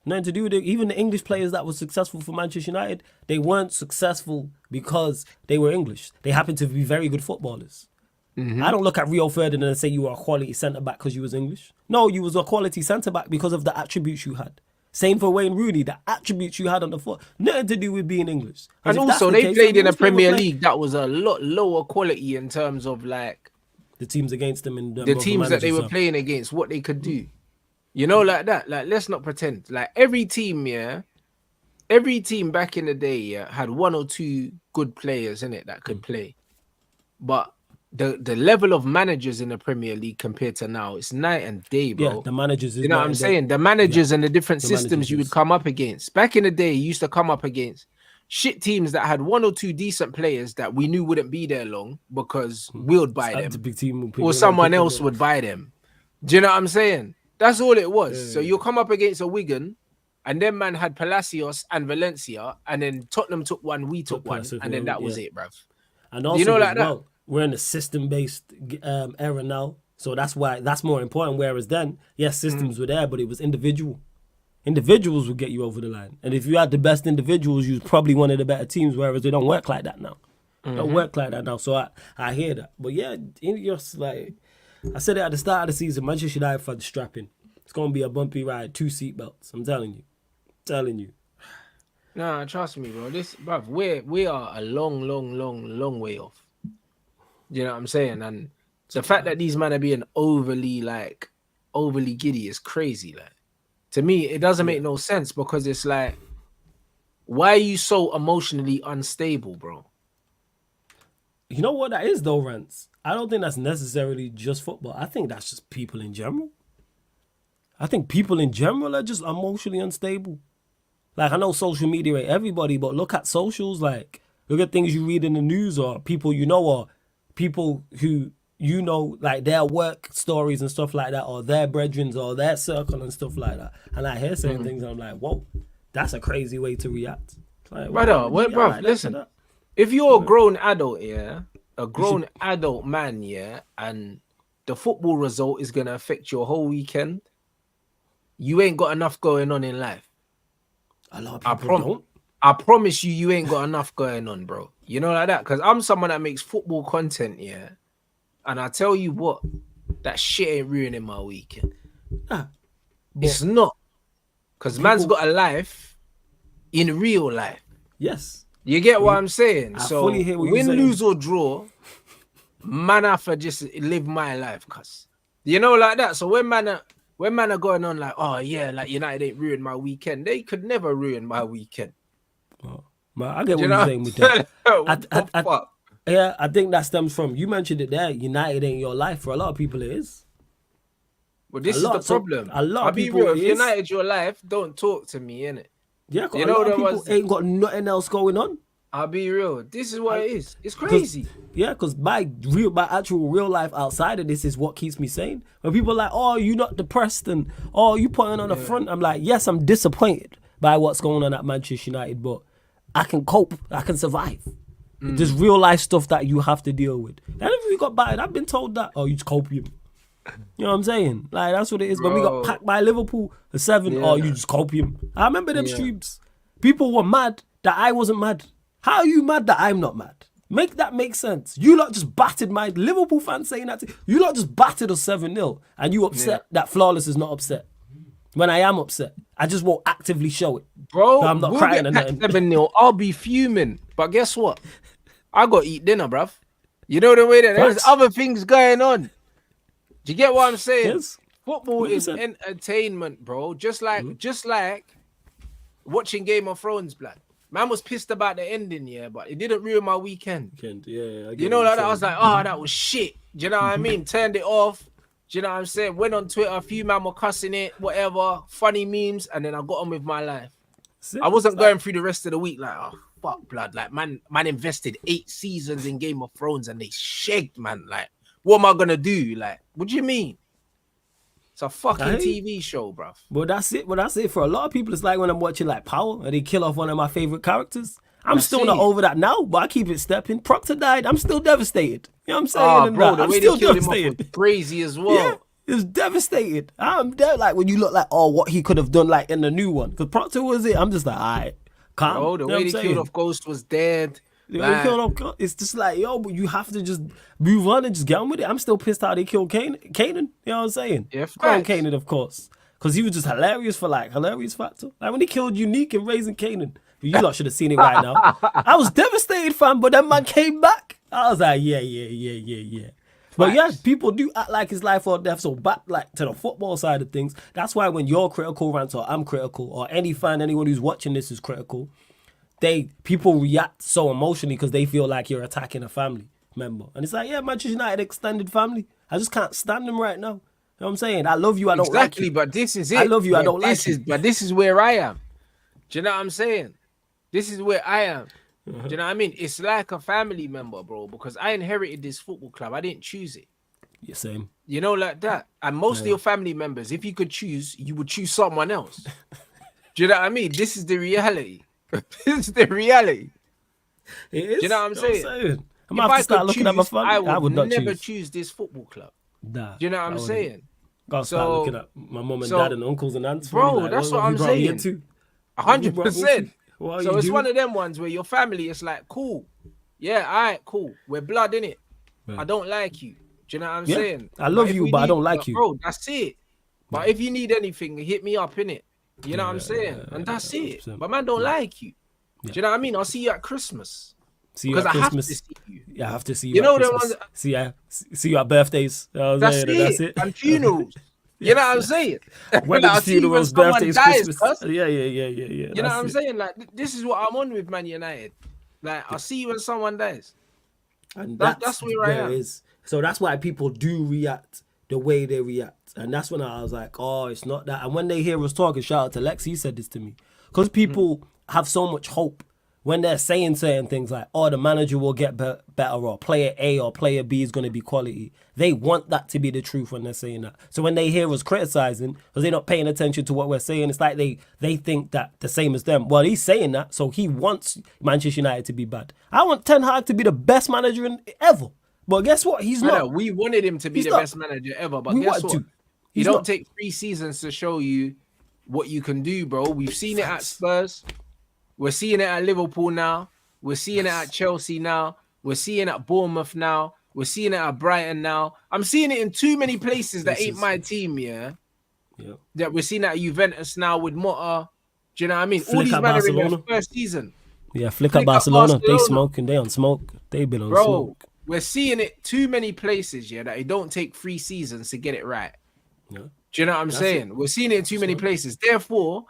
Nothing to do with it. Even the English players that were successful for Manchester United, they weren't successful because they were English. They happened to be very good footballers. I don't look at Rio Ferdinand and say you were a quality centre-back because you was English. No, you was a quality centre-back because of the attributes you had. Same for Wayne Rooney, the attributes you had on the foot. Nothing to do with being English. And also, they played in a Premier League that was a lot lower quality in terms of like the teams against them in the teams that they were playing against, what they could do. You know, like that. Like, let's not pretend. Like every team back in the day, had one or two good players in it that could play. But the level of managers in the Premier League compared to now, it's night and day, bro. Yeah, the managers. You know what I'm saying? The managers and the different systems you would come up against. Back in the day, you used to come up against shit teams that had one or two decent players that we knew wouldn't be there long because we would buy them, or someone else would buy them. Do you know what I'm saying? That's all it was. Yeah. So you'll come up against a Wigan, and then man had Palacios and Valencia, and then Tottenham took one, we took one, and then that was it, bruv. And also, you know, like that. We're in a system-based era now, so that's why that's more important. Whereas then, yes, systems were there, but it was individual. Individuals would get you over the line, and if you had the best individuals, you're probably one of the better teams. Whereas they don't work like that now. Don't work like that now. So I hear that, but yeah, just like I said it at the start of the season, Manchester United for the strapping. It's gonna be a bumpy ride, 2 seatbelts. I'm telling you. Nah, trust me, bro. Bruv, we are a long way off. You know what I'm saying? And the fact that these men are being overly giddy is crazy. Like, to me, it doesn't make no sense because it's like, why are you so emotionally unstable, bro? You know what that is though, Rants? I don't think that's necessarily just football. I think that's just people in general. I think people in general are just emotionally unstable. Like, I know social media ain't everybody, but look at socials. Like, look at things you read in the news or people you know or people who you know, like their work stories and stuff like that, or their brethren or their circle and stuff like that. And I hear certain things and I'm like, whoa, that's a crazy way to react. Like, brother, bro, listen, if you're a grown adult, adult man, and the football result is going to affect your whole weekend, you ain't got enough going on in life. A lot of people don't. I promise you ain't got enough going on, bro. You know, like that? Because I'm someone that makes football content, and I tell you what, that shit ain't ruining my weekend. It's not. Because man's got a life in real life. Yes. You get what I'm saying? I So fully hear what you're win, saying. lose or draw, man have to just live my life, cuz. You know, like that. So when man are going on like, oh yeah, like United ain't ruined my weekend, they could never ruin my weekend. Oh, man, I get what you're saying with that. What the fuck? Yeah, I think that stems from, you mentioned it there, United ain't your life. For a lot of people, it is. Well, this is the problem. A lot I'll of be people, real. it If is. United your life, don't talk to me, innit? Yeah, You a know lot the of people ones. ain't got nothing else going on. I'll be real. This is what it is. It's crazy. Yeah, because my actual real life outside of this is what keeps me sane. When people are like, oh, you not depressed and oh, you putting on the front. I'm like, yes, I'm disappointed by what's going on at Manchester United, but I can cope. I can survive. There's real life stuff that you have to deal with. And if we got battered, I've been told that, oh, you just copium. You know what I'm saying? Like, that's what it is. When we got packed by Liverpool, a 7, oh, you just copium. I remember them streams. People were mad that I wasn't mad. How are you mad that I'm not mad? Make that make sense. You lot just battered my Liverpool fans saying that. You lot just battered us 7-0 and you upset that Flawless is not upset. When I am upset, I just won't actively show it. Bro, I'm not crying or nothing. 7-0. I'll be fuming. But guess what? I got to eat dinner, bruv. You know the way that there's other things going on. Do you get what I'm saying? Yes. Football 100%. is entertainment, bro. Just like watching Game of Thrones, blood. Man was pissed about the ending, yeah, but it didn't ruin my weekend. Yeah, you know, like that. I was like, oh, that was shit. Do you know what I mean? Turned it off. Do you know what I'm saying? Went on Twitter, a few man were cussing it, whatever, funny memes, and then I got on with my life. I wasn't going through the rest of the week like, oh, fuck, blood. Like, man invested 8 seasons in Game of Thrones and they shagged, man. Like, what am I gonna do? Like, what do you mean? It's a fucking TV show, bruv. Well, that's it. Well, that's it. For a lot of people, it's like when I'm watching like Power and they kill off one of my favorite characters. I'm still not over that now, but I keep it stepping. Proctor died. I'm still devastated. You know what I'm saying? Oh, bro, the I'm way still they killed him devastated. off was crazy as well. Yeah, it's devastated. I'm there. Like when you look like, oh, what he could have done like in the new one. Because Proctor was it. I'm just like, all right, calm. Bro, the way they killed off Ghost was dead. It's just like, yo, but you have to just move on and just get on with it. I'm still pissed how they killed Kanan. You know what I'm saying? Yeah, Kanan, of course. Because he was just hilarious for like, hilarious factor. Like when he killed Unique and Raising Kanan. You lot should have seen it right now. I was devastated, fam, but then man came back. I was like, yeah. But yeah, people do act like it's life or death. So back like to the football side of things, that's why when you're critical, Rants, or I'm critical, or any fan, anyone who's watching this is critical, people react so emotionally because they feel like you're attacking a family member. And it's like, yeah, Manchester United extended family. I just can't stand them right now. You know what I'm saying? I love you, I don't like you. Exactly, but this is it. I love you, I don't like you. But this is where I am. Do you know what I'm saying? This is where I am. Do you know what I mean? It's like a family member, bro, because I inherited this football club. I didn't choose it. Yeah, same. You know, like that. And most of your family members, if you could choose, you would choose someone else. Do you know what I mean? This is the reality. This is the reality. It is. Do you know what I'm saying? I'm going to have to start looking at my family. I would not never choose this football club. Nah, do you know what I'm saying? Gotta start looking at my mum and dad and uncles and aunts. Bro, like, that's what I'm saying. 100%. So it's one of them ones where your family is like, cool. Yeah, all right, cool. We're blood, innit? Right. I don't like you. Do you know what I'm saying? I love you, but I don't like you. Bro, that's it. But if you need anything, hit me up, innit? You know what I'm saying? And that's it. But man don't like you. Do you know what I mean? I'll see you at Christmas. Because I have to see you. Yeah, I have to see you. You know the ones. See you at birthdays. That's it. And funerals. You know what I'm saying? Weddings, funerals, birthdays, Christmas. Yeah. You know what I'm saying? Like, this is what I'm on with Man United. Like, I'll see you when someone dies. And that's where I am. So that's why people do react the way they react. And that's when I was like, oh, it's not that. And when they hear us talking, shout out to Lex, he said this to me. Because people have so much hope when they're saying certain things like, oh, the manager will get better, or player A or player B is going to be quality. They want that to be the truth when they're saying that. So when they hear us criticizing, because they're not paying attention to what we're saying, it's like they think that the same as them. Well, he's saying that, so he wants Manchester United to be bad. I want Ten Hag to be the best manager ever. But guess what? He's not. We wanted him to be the best manager ever, but guess what? He don't take 3 seasons to show you what you can do, bro. We've seen it at Spurs. We're seeing it at Liverpool now. We're seeing it at Chelsea now. We're seeing it at Bournemouth now. We're seeing it at Brighton now. I'm seeing it in too many places that ain't my team, yeah. Yeah. That we're seeing at Juventus now with Motta. Do you know what I mean? All Flick these at men are in their Barcelona. first season. Yeah, Flick at Flick at Barcelona. They Barcelona. smoking. They on smoke. They been on Bro, smoke. we're seeing it too many places, yeah, that it don't take 3 seasons to get it right. Yeah. Do you know what I'm saying? We're seeing it in too many places. Therefore,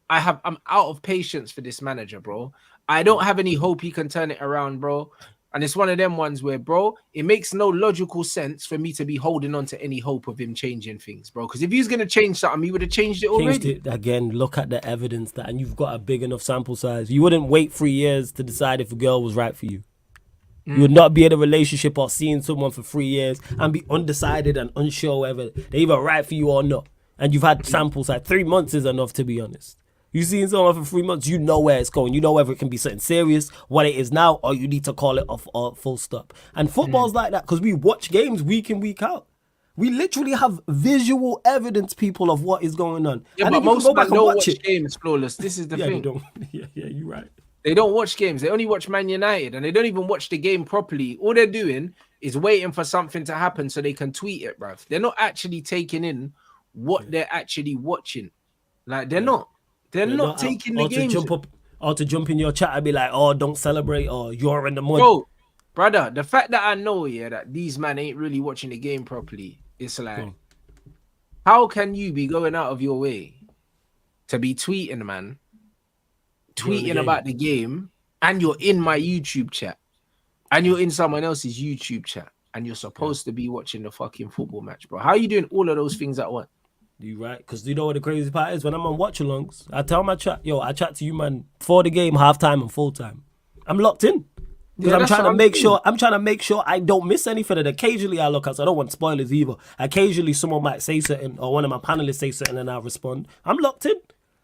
I'm out of patience for this manager, bro. I don't have any hope he can turn it around, bro. And it's one of them ones where, bro, it makes no logical sense for me to be holding on to any hope of him changing things, bro. Because if he was going to change something, he would have changed it already. Changed it again. Look at the evidence that, and you've got a big enough sample size. You wouldn't wait 3 years to decide if a girl was right for you. You would not be in a relationship or seeing someone for 3 years and be undecided and unsure whether they're either right for you or not. And you've had samples like 3 months is enough, to be honest. You seeing someone for 3 months, you know where it's going. You know whether it can be something serious, what it is now, or you need to call it off or full stop. And football's like that because we watch games week in, week out. We literally have visual evidence, people, of what is going on. Yeah, and but then you most can go men back and don't watch watch it. games, Flawless. This is the Yeah, thing. they don't. Yeah, you're right. They don't watch games. They only watch Man United, and they don't even watch the game properly. All they're doing is waiting for something to happen so they can tweet it, bruv. They're not actually taking in what they're actually watching. Like, they're not. They're not taking the game. To jump in your chat and be like, oh, don't celebrate, or you're in the mud. Bro, brother, the fact that I know, yeah, that these men ain't really watching the game properly, it's like, how can you be going out of your way to be tweeting, man? Tweeting about the game, and you're in my YouTube chat, and you're in someone else's YouTube chat, and you're supposed to be watching the fucking football match, bro. How are you doing all of those things at once? You right? Because you know what the crazy part is? When I'm on watch-alongs, I tell my chat, yo, I chat to you, man, for the game, half-time and full-time. I'm locked in. Because I'm trying to make sure I don't miss anything. And occasionally I look out, so I don't want spoilers either. Occasionally someone might say something, or one of my panelists say something, and I'll respond. I'm locked in.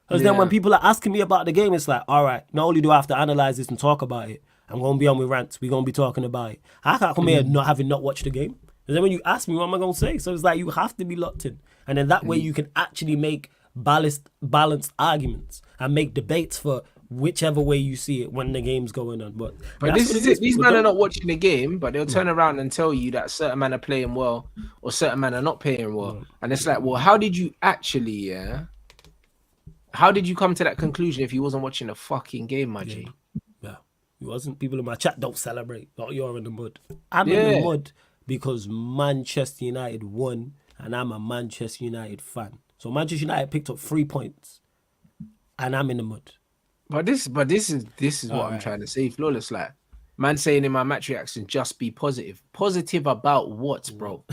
Because then when people are asking me about the game, it's like, all right, not only do I have to analyze this and talk about it, I'm going to be on with Rants. We're going to be talking about it. I can't come here not watched the game. And then when you ask me, what am I going to say? So it's like, you have to be locked in. And then that way you can actually make balanced arguments and make debates for whichever way you see it when the game's going on. But this is it. These men are not watching the game, but they'll turn around and tell you that certain men are playing well or certain men are not playing well. And it's like, well, how did you actually, how did you come to that conclusion if you wasn't watching a fucking game, my G? Yeah, it wasn't. People in my chat don't celebrate. Oh, you're in the mud. I'm in the mud because Manchester United won, and I'm a Manchester United fan. So Manchester United picked up 3 points, and I'm in the mud. But this is what I'm trying to say, Flawless. Like, man saying in my match reaction, just be positive. Positive about what, bro?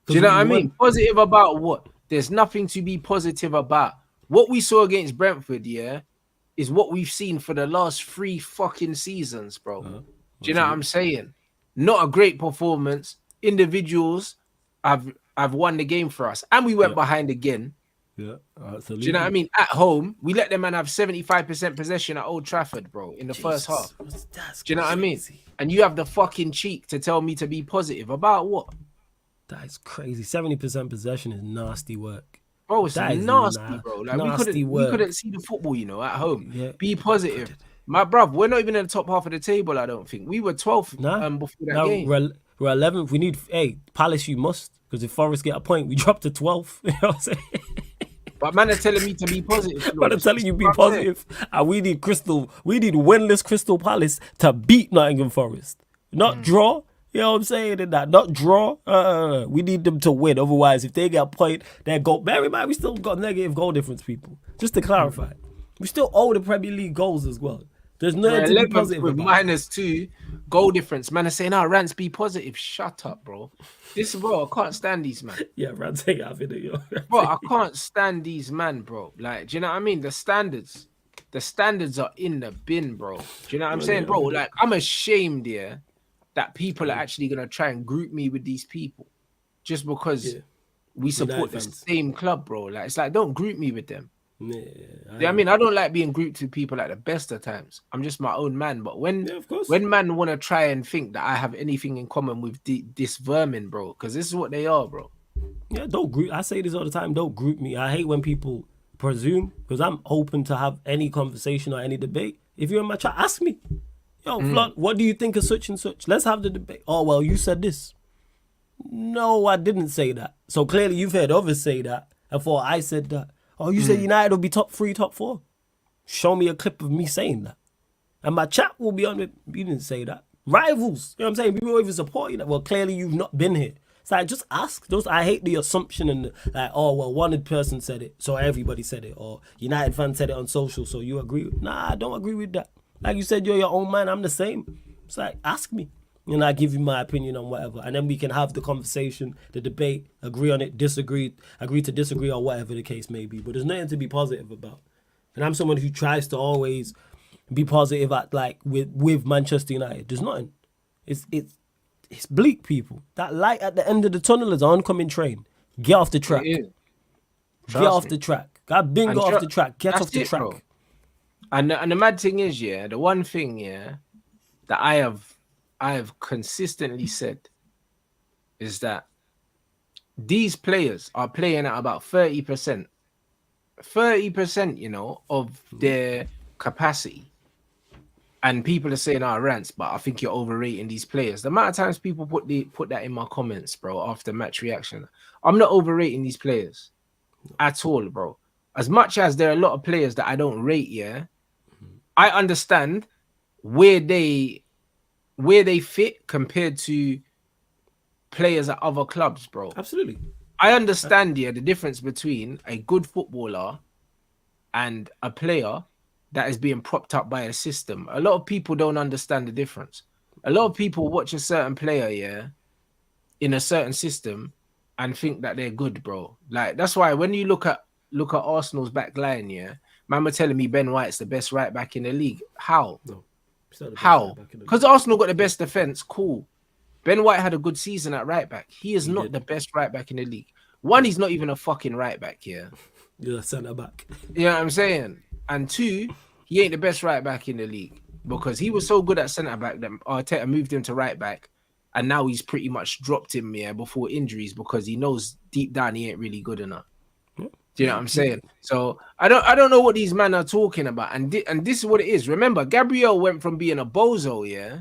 Do you know what I mean? Positive about what? There's nothing to be positive about. What we saw against Brentford, is what we've seen for the last 3 fucking seasons, bro. Do you know what I'm saying? Not a great performance. Individuals have won the game for us. And we went behind again. Yeah, absolutely. Do you know what I mean? At home, we let them man have 75% possession at Old Trafford, bro, in the first half. Do you know what I mean? And you have the fucking cheek to tell me to be positive. About what? That is crazy. 70% possession is nasty work. Bro, it's nasty, bro. Like, we couldn't see the football, at home. Yeah, be positive. My bruv, we're not even in the top half of the table, I don't think. We were 12th before that game. We're 11th. We need, Palace, you must. Because if Forest get a point, we drop to 12th. You know what I'm saying? But man are telling me to be positive. But I'm telling you, be positive. And we need winless Crystal Palace to beat Nottingham Forest. Not draw. You know what I'm saying? Not draw. We need them to win. Otherwise, if they get a point, their goal. Bear in mind, we still got negative goal difference, people. Just to clarify. We still owe the Premier League goals as well. There's nothing to be positive with about. -2 goal difference. Man are saying, Rants, be positive. Shut up, bro. Bro, I can't stand these man. Yeah, Rants ain't having it, yo. Bro, I can't stand these man, bro. Like, do you know what I mean? The standards are in the bin, bro. Do you know what I'm saying, bro? Like, I'm ashamed, that people are actually going to try and group me with these people just because we support the same club, bro. Like, it's like, don't group me with them. I mean, I don't like being grouped with people at the best of times. I'm just my own man. But when man want to try and think that I have anything in common with this vermin, bro, because this is what they are, bro. Yeah, don't group. I say this all the time. Don't group me. I hate when people presume, because I'm open to have any conversation or any debate. If you're in my chat, ask me. Yo, Flood, what do you think of such and such? Let's have the debate. Oh, well, you said this. No, I didn't say that. So clearly you've heard others say that. I thought I said that. Oh, you said United will be top 3, top 4. Show me a clip of me saying that. And my chat will be on it. You didn't say that. Rivals. You know what I'm saying? People even support you. Well, clearly you've not been here. It's like, just ask. I hate the assumption and like, oh, well, one person said it, so everybody said it. Or United fans said it on social, so you agree with. Nah, I don't agree with that. Like you said, you're your own man. I'm the same. It's like, ask me. And I give you my opinion on whatever. And then we can have the conversation, the debate, agree on it, agree to disagree, or whatever the case may be. But there's nothing to be positive about. And I'm someone who tries to always be positive at like with Manchester United. There's nothing. It's bleak, people. That light at the end of the tunnel is an oncoming train. Get off the track. Get off the track. God bingo off the track. Get off the track. Bro. And the mad thing is, yeah, the one thing, yeah, that I have consistently said is that these players are playing at about 30%. 30%, you know, of their capacity. And people are saying, Rants, but I think you're overrating these players. The amount of times people put that in my comments, bro, after match reaction. I'm not overrating these players at all, bro. As much as there are a lot of players that I don't rate, yeah, I understand where they fit compared to players at other clubs, bro. Absolutely. I understand, yeah, the difference between a good footballer and a player that is being propped up by a system. A lot of people don't understand the difference. A lot of people watch a certain player, yeah, in a certain system and think that they're good, bro. Like, that's why when you look at Arsenal's back line, yeah, man were telling me Ben White's the best right back in the league. How? No. How? Because Arsenal got the best defense. Cool. Ben White had a good season at right back. He is not the best right back in the league. One, he's not even a fucking right back here. You're a centre back. You know what I'm saying? And two, he ain't the best right back in the league because he was so good at centre back that Arteta moved him to right back, and now he's pretty much dropped him before injuries because he knows deep down he ain't really good enough. Do you know what I'm saying? So I don't know what these men are talking about, and this is what it is. Remember, Gabriel went from being a bozo, yeah,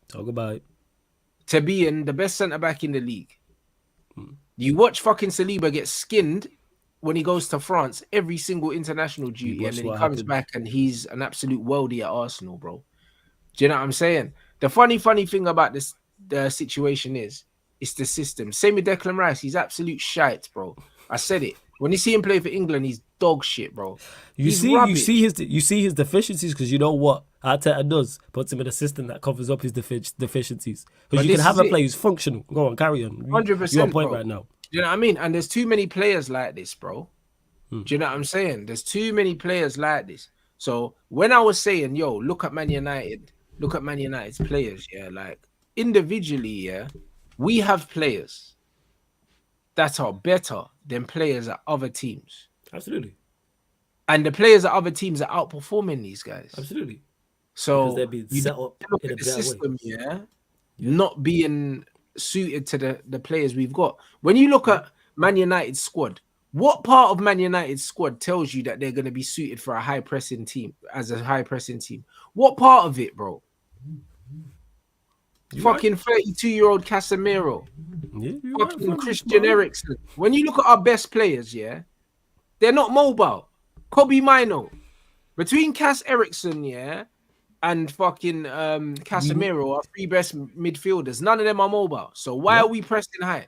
talk about it, to being the best centre back in the league. You watch fucking Saliba get skinned when he goes to France every single international duty, and then he comes back and he's an absolute worldie at Arsenal, bro. Do you know what I'm saying? The funny thing about this the situation is, it's the system. Same with Declan Rice. He's absolute shite, bro. I said it. When you see him play for England, he's dog shit, bro. You see his deficiencies because you know what Arteta does? Puts him in a system that covers up his deficiencies. Because you can have a player who's functional. Go on, carry on. 100%. You're on point right now. You know what I mean? And there's too many players like this, bro. Do you know what I'm saying? There's too many players like this. So when I was saying, yo, look at Man United's players, yeah, like individually, yeah, we have players that are better than players at other teams. Absolutely. And the players at other teams are outperforming these guys. Absolutely. So they're being set up in a better system, way. Yeah, not being suited to the players we've got. When you look at Man United's squad, what part of Man United's squad tells you that they're going to be suited for a high pressing team, as a high pressing team? What part of it, bro? Fucking 32-year-old Casemiro. Fucking Christian Eriksen. When you look at our best players, yeah, they're not mobile. Kobe Mino. Between Cas Eriksen, yeah, and fucking Casemiro, our three best midfielders, none of them are mobile. So why are we pressing high?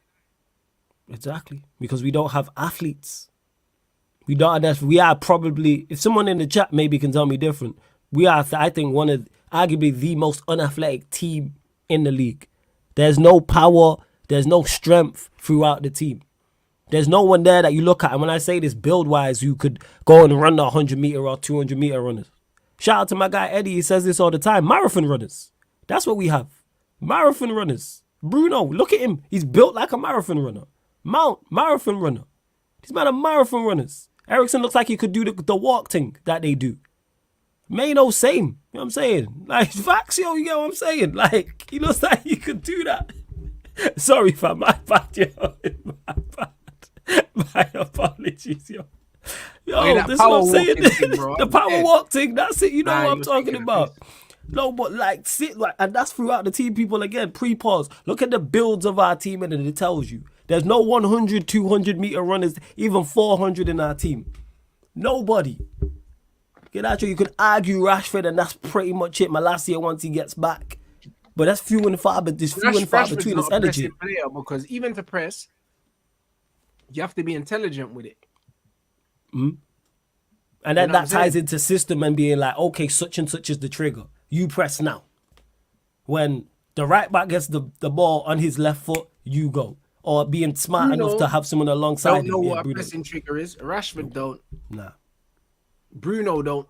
Exactly. Because we don't have athletes. We are probably, if someone in the chat maybe can tell me different, we are, I think, one of arguably the most unathletic team in the league. There's no power, there's no strength throughout the team. There's no one there that you look at, and when I say this build-wise, you could go and run the 100-meter or 200-meter runners. Shout out to my guy Eddie, he says this all the time. Marathon runners. That's what we have. Marathon runners. Bruno, look at him. He's built like a marathon runner. Mount, marathon runner. These men are marathon runners. Eriksen looks like he could do the walk thing that they do. Mano, same. You know what I'm saying? Like, facts, yo, you get what I'm saying? Like, he looks like he could do that. Sorry, fam, my bad, yo. My bad. My apologies, yo. Yo, this is what I'm saying. The power walk thing, that's it. You know what I'm talking about. No, but like, sit, like, and that's throughout the team, people, again, pre-pause. Look at the builds of our team, and it tells you There's no 100, 200 meter runners, even 400 in our team. Nobody. You could argue Rashford, and that's pretty much it. Malacia once he gets back. But that's few and far, but there's few and far between this energy. Player, because even to press, you have to be intelligent with it. Mm-hmm. And then that ties into system and being like, okay, such and such is the trigger. You press now. When the right back gets the ball on his left foot, you go. Or being smart enough to have someone alongside him. Don't know what a pressing trigger is. Rashford don't. Nah. Bruno don't.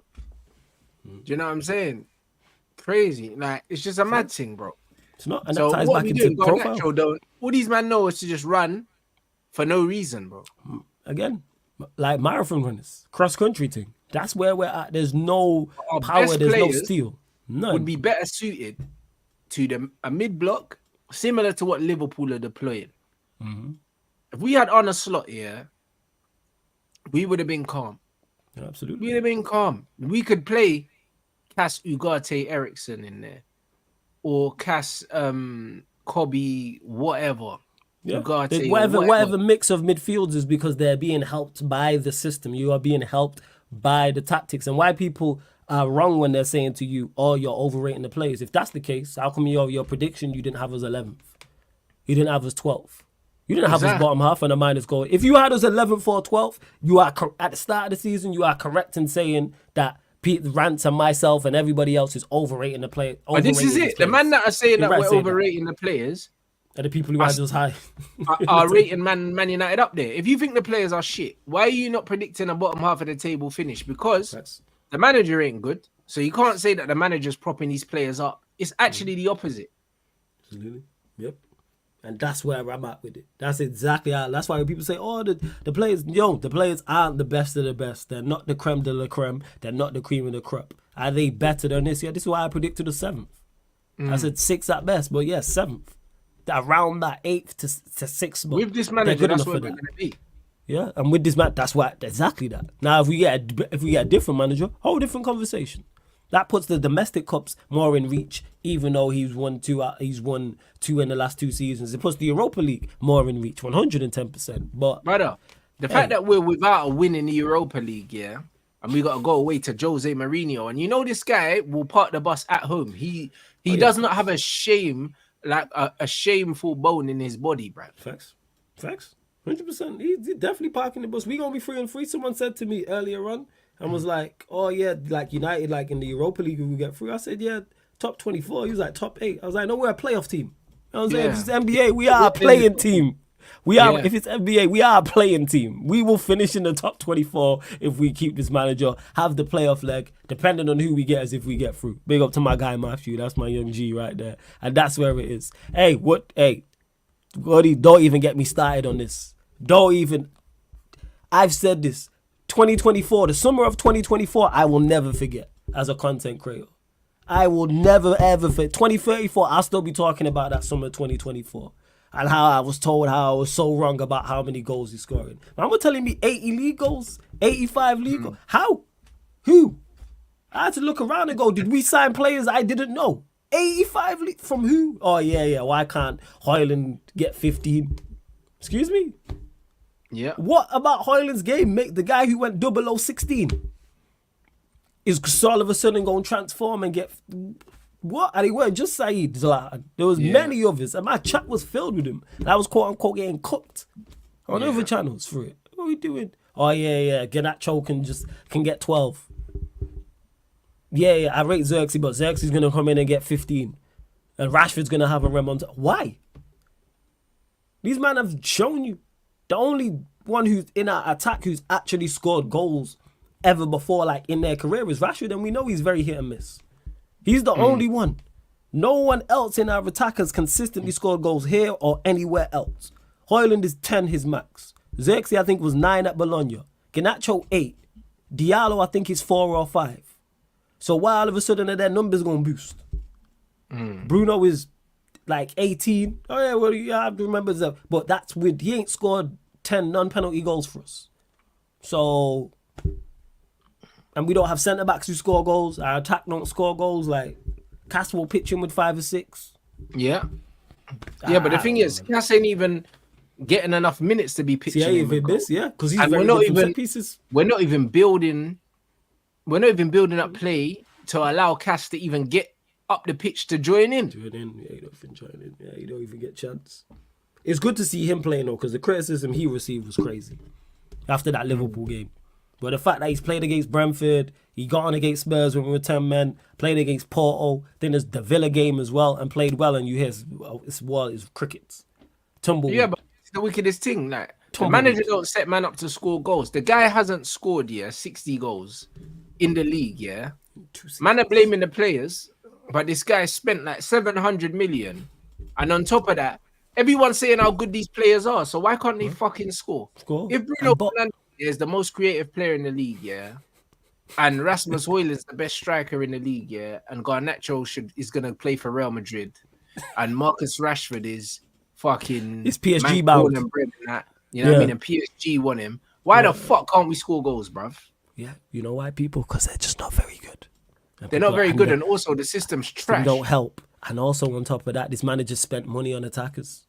Do you know what I'm saying? Crazy. Like, it's just a mad thing, bro. It's not. And that ties back into profile. Don't. All these men know is to just run for no reason, bro. Again, like marathon runners, cross-country thing. That's where we're at. There's no power. There's no steel. None. Would be better suited to a mid-block, similar to what Liverpool are deploying. Mm-hmm. If we had on a slot here, we would have been calm. Yeah, absolutely. We would have been calm. We could play Cass Ugarte Eriksson in there. Or Cass Kobe, whatever. Yeah. Ugarte, whatever mix of midfields is because they're being helped by the system. You are being helped by the tactics. And why people are wrong when they're saying to you, oh, you're overrating the players. If that's the case, how come your prediction you didn't have us 11th? You didn't have us 12th. You didn't have us bottom half and a minus goal. If you had us 11th or 12th, you are at the start of the season, you are correct in saying that Pete Rants and myself and everybody else is overrating the player. But this is it. The man that are saying that we're overrating the players are the people who had us high. are rating Man United up there. If you think the players are shit, why are you not predicting a bottom half of the table finish? Because the manager ain't good. So you can't say that the manager's propping these players up. It's actually the opposite. Absolutely. Yep. And that's where I'm at with it. That's exactly how. That's why when people say, oh, the players, the players aren't the best of the best. They're not the creme de la creme. They're not the cream of the crop. Are they better than this? Yeah, this is why I predicted the 7th. I said 6th at best, but yeah, 7th. Around that 8th to 6th. With this manager, that's what we're going to be. Yeah, and with this man, that's why exactly that. Now, if we get a different manager, whole different conversation. That puts the domestic cups more in reach, even though he's won two in the last 2 seasons. It puts the Europa League more in reach, 110%. But brother, the fact that we're without a win in the Europa League, yeah, and we got to go away to Jose Mourinho, and you know this guy will park the bus at home. He does not have a shame, like a shameful bone in his body, Brad. Facts, 100%. He's definitely parking the bus. We gonna be 3-3. Someone said to me earlier on. And was like, oh yeah, like United, like in the Europa League, we get through. I said, yeah, top 24. He was like, top 8. I was like, no, we're a playoff team. You know what I'm saying? If it's NBA, we are a playing team. If it's NBA, we are a playing team. We will finish in the top 24 if we keep this manager, have the playoff leg, depending on who we get as if we get through. Big up to my guy, Matthew. That's my young G right there. And that's where it is. Hey, Gordy, don't even get me started on this. I've said this. 2024, the summer of 2024, I will never forget as a content creator. I will never, ever forget. 2034, I'll still be talking about that summer of 2024 and how I was told how I was so wrong about how many goals he's scoring. Man, we're telling me 80 league goals, 85 league goals. How? Who? I had to look around and go, did we sign players I didn't know? 85 league from who? Oh, yeah. Why can't Hoyland get 15? Excuse me? Yeah. What about Hoyland's game make the guy who went 0016 is all of a sudden going to transform and get what? And he weren't just Saeed. There was many others, and my chat was filled with him. And I was quote unquote getting cooked on other channels for it. What are we doing? Oh yeah. Garnacho can get 12. Yeah. I rate Xerxes, but Xerxes gonna come in and get 15, and Rashford's gonna have a remontada. Why? These men have shown you. The only one who's in our attack who's actually scored goals ever before, like in their career, is Rashford, and we know he's very hit and miss. He's the only one. No one else in our attack has consistently scored goals here or anywhere else. Hoyland is 10, his max. Xerxes, I think, was 9 at Bologna. Garnacho, 8. Diallo, I think, is 4 or 5. So why all of a sudden are their numbers going to boost? Bruno is like 18. Oh yeah, well you have to remember that. But that's with he ain't scored 10 non-penalty goals for us. So, and we don't have centre backs who score goals. Our attack don't score goals. Like Cass will pitch in with 5 or 6. Yeah. Yeah, but the thing is, Cass ain't even getting enough minutes to be See how pitching you him. this, yeah, because he's And very good from set pieces. we're not even building up play to allow Cass to even get up the pitch to join in. Yeah, you don't even join in. Yeah, you don't even get a chance. It's good to see him playing though, because the criticism he received was crazy after that Liverpool game. But the fact that he's played against Brentford, he got on against Spurs when we were 10 men, played against Porto, then there's the Villa game as well, and played well, and you hear it's crickets. Tumbleweed. Yeah, but it's the wickedest thing. Like, the manager don't set man up to score goals. The guy hasn't scored, 60 goals in the league, yeah? Man are blaming the players, but this guy spent like 700 million. And on top of that, everyone's saying how good these players are, so why can't they fucking score? If Bruno Fernandes is the most creative player in the league, yeah, and Rasmus Højlund is the best striker in the league, yeah, and Garnacho is gonna play for Real Madrid, and Marcus Rashford is fucking it's PSG bound. You know what I mean? And PSG won him. Why the fuck can't we score goals, bruv? Yeah, you know why, people? Because they're just not very good. They're not very good, and also the system's trash. Don't help. And also on top of that, this manager spent money on attackers.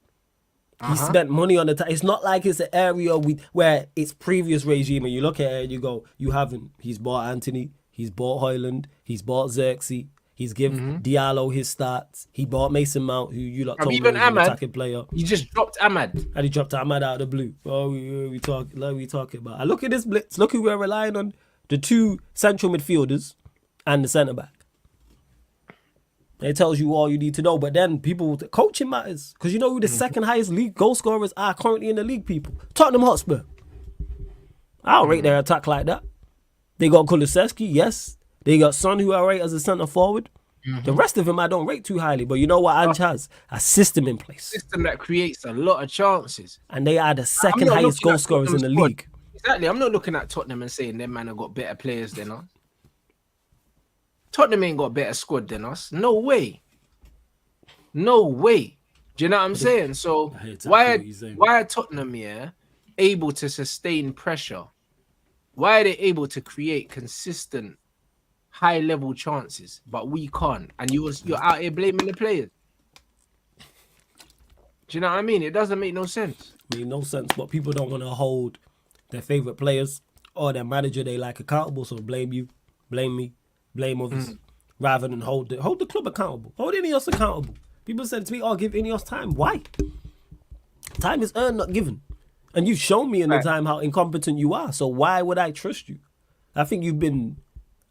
He spent money on attack. It's not like it's an area where it's previous regime and you look at it and you go, you haven't. He's bought Anthony. He's bought Højlund. He's bought Xerxes. He's given Diallo his starts. He bought Mason Mount, who you lot told me was an attacking player. He just dropped Ahmad. And he dropped Ahmad out of the blue. Oh, we talking about. And look at this blitz. Look who we're relying on. The two central midfielders and the centre back. It tells you all you need to know. But then coaching matters. Because you know who the second highest league goal scorers are currently in the league, people? Tottenham Hotspur. I don't rate their attack like that. They got Kulusevski, yes. They got Son, who I rate as a centre forward. The rest of them I don't rate too highly. But you know what Ange has? A system in place. System that creates a lot of chances. And they are the second highest goal scorers in the league. Exactly. I'm not looking at Tottenham and saying them man have got better players than us. Tottenham ain't got a better squad than us. No way. No way. Do you know what I'm saying? So why are Tottenham able to sustain pressure? Why are they able to create consistent high-level chances, but we can't? And you're out here blaming the players. Do you know what I mean? It doesn't make no sense. Make no sense, but people don't want to hold their favourite players or their manager they like accountable, so blame you, blame me, blame others, rather than hold the club accountable. Hold Ineos accountable. People said to me, give Ineos time. Why? Time is earned, not given. And you've shown me in the time how incompetent you are, so why would I trust you? I think you've been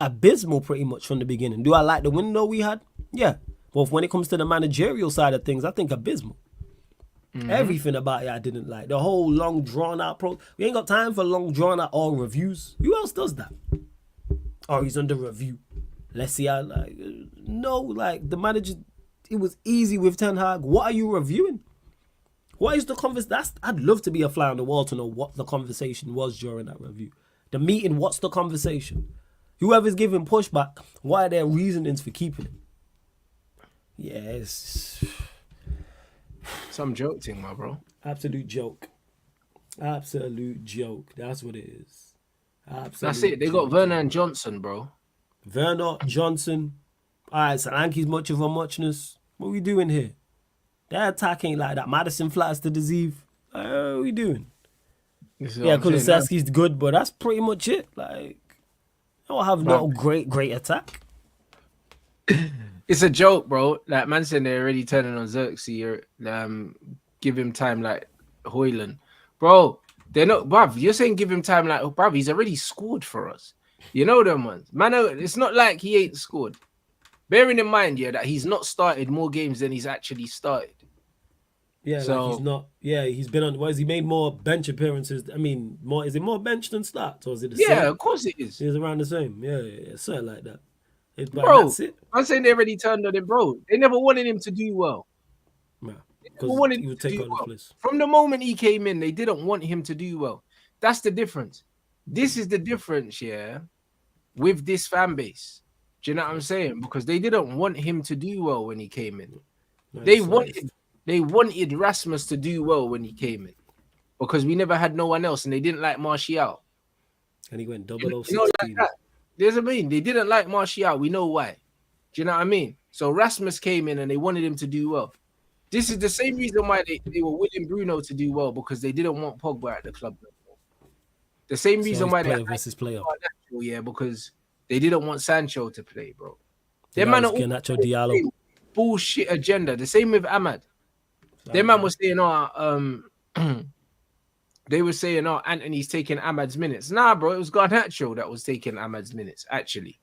abysmal pretty much from the beginning. Do I like the window we had? Yeah. But when it comes to the managerial side of things, I think abysmal. Everything about it I didn't like. The whole long drawn out we ain't got time for long drawn out all reviews. Who else does that? Oh, he's under review. Let's see how the manager, it was easy with Ten Hag. What are you reviewing? What is the conversation? I'd love to be a fly on the wall to know what the conversation was during that review. The meeting, what's the conversation? Whoever's giving pushback, what are their reasonings for keeping it? Yes. Some joke thing, my bro. Absolute joke. Absolute joke. That's what it is. Absolute That's it. They got Werner and Johnson, bro. Werner, Johnson. All right, Solanke's much of a muchness. What are we doing here? Their attack ain't like that. Madison flatters to deceive. What are we doing? Yeah, Kulusevski's good, but that's pretty much it. Like, I don't have no great attack. It's a joke, bro. Like, man said they're already turning on Xerxes or give him time like Højlund. Bro, they're not, bruv. You're saying give him time like, bruv, he's already scored for us. You know them ones. Man, it's not like he ain't scored. Bearing in mind, that he's not started more games than he's actually started. Yeah, so, like he's not. Yeah, he's been on. What, has he made more bench appearances? I mean, is it more bench than starts, or is it the same? Yeah, of course it is. It's around the same. Yeah, something like that. Bro, that's it. I'm saying they already turned on him, bro. They never wanted him to do well. Yeah, because he would take on the place. From the moment he came in, they didn't want him to do well. That's the difference. This is the difference, with this fan base. Do you know what I'm saying? Because they didn't want him to do well when he came in. They wanted Rasmus to do well when he came in. Because we never had no one else, and they didn't like Martial. And he went 0016. Like that. There's what I mean. They didn't like Martial. We know why. Do you know what I mean? So Rasmus came in and they wanted him to do well. This is the same reason why they were willing Bruno to do well, because they didn't want Pogba at the club. The same So reason it's why they player versus player. Garnacho, yeah, because they didn't want Sancho to play, bro. So Them that man are was all Garnacho Diallo. bullshit agenda. The same with Ahmad. Them man was saying, they were saying, Anthony's taking Ahmad's minutes. Nah, bro, it was Garnacho that was taking Ahmad's minutes, actually.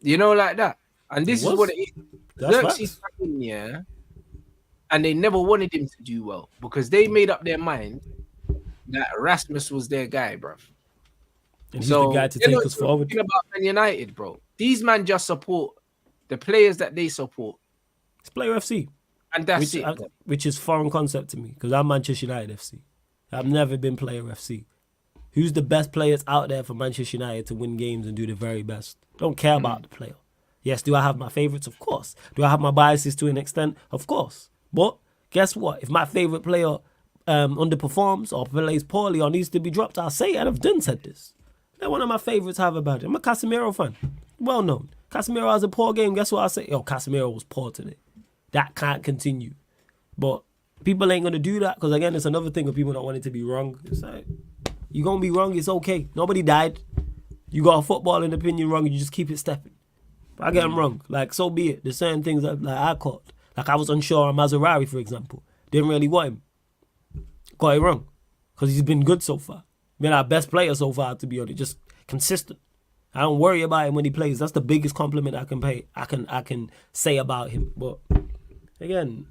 You know, like that. And this is what it is. That's Xerxes facts. came in, yeah, and they never wanted him to do well because they made up their mind that Rasmus was their guy, bro. And he's the So guy to they're take not us even forward. thinking about Man United, bro. These men just support the players that they support, It's player FC, and that's it, bro. which is foreign concept to me because I'm Manchester United FC. I've never been player FC. Who's the best players out there for Manchester United to win games and do the very best? Don't care about the player. Yes, do I have my favourites? Of course. Do I have my biases to an extent? Of course. But guess what? If my favourite player underperforms or plays poorly or needs to be dropped, I'll say it. And I've done said this. They're one of my favourites have about it. I'm a Casemiro fan. Well known. Casemiro has a poor game. Guess what I say? Yo, Casemiro was poor today. That can't continue. But people ain't going to do that because, again, it's another thing of people not wanting to be wrong. It's like, you're going to be wrong. It's okay. Nobody died. You got a footballing opinion wrong and you just keep it stepping. If I get them wrong, like, so be it. There's certain things that I caught. Like, I was unsure on Maserati, for example. Didn't really want him. Got it wrong. Because he's been good so far. Been our best player so far, to be honest. Just consistent. I don't worry about him when he plays. That's the biggest compliment I can pay. I can say about him. But again,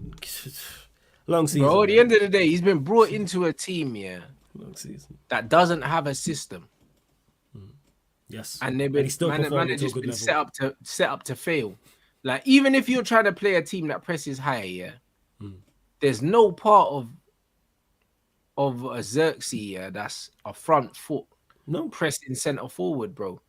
long season. Bro, at the end of the day, he's been brought into a team, yeah, long season. that doesn't have a system. Yes. And they've been still managers been set up to fail. Like, even if you're trying to play a team that presses high, yeah, there's no part of a Xerxes, yeah, that's a front foot, pressing centre forward, bro.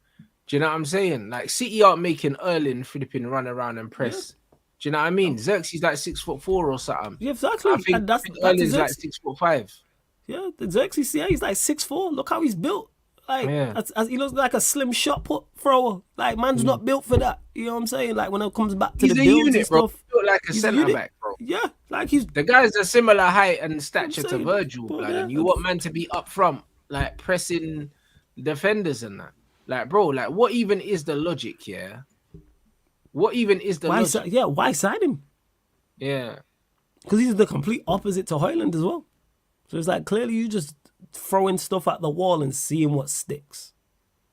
Do you know what I'm saying? Like, City aren't making Erling flipping run around and press. Yeah. Do you know what I mean? Xerxes like 6'4" or something. Yeah, exactly. I think Erling's like 6'5". Yeah, the Xerxes, yeah, he's like 6'4". Look how he's built. Like, as he looks like a slim shot put thrower. Like, man's not built for that. You know what I'm saying? Like, when it comes back to he's the a builds unit, and stuff. Bro. Like a centre back, bro. Yeah, like he's... The guy's a similar height and stature to Virgil, blood, and you want man to be up front, like, pressing defenders and that. Like, bro, like, what even is the logic here? What even is the logic? Why sign him? Yeah. Because he's the complete opposite to Højlund as well. So it's like, clearly you just throwing stuff at the wall and seeing what sticks.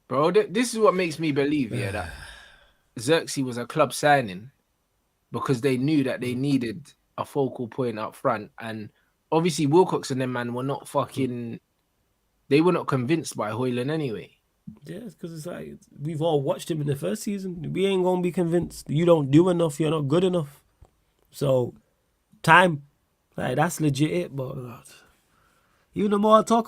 Bro, this is what makes me believe, yeah, that Xerxes was a club signing because they knew that they needed a focal point up front. And obviously Wilcox and them, man, were not fucking... They were not convinced by Højlund anyway. Yeah, because it's like, we've all watched him in the first season. We ain't going to be convinced. You don't do enough. You're not good enough. So, time. Like, that's legit it. But even the more I talk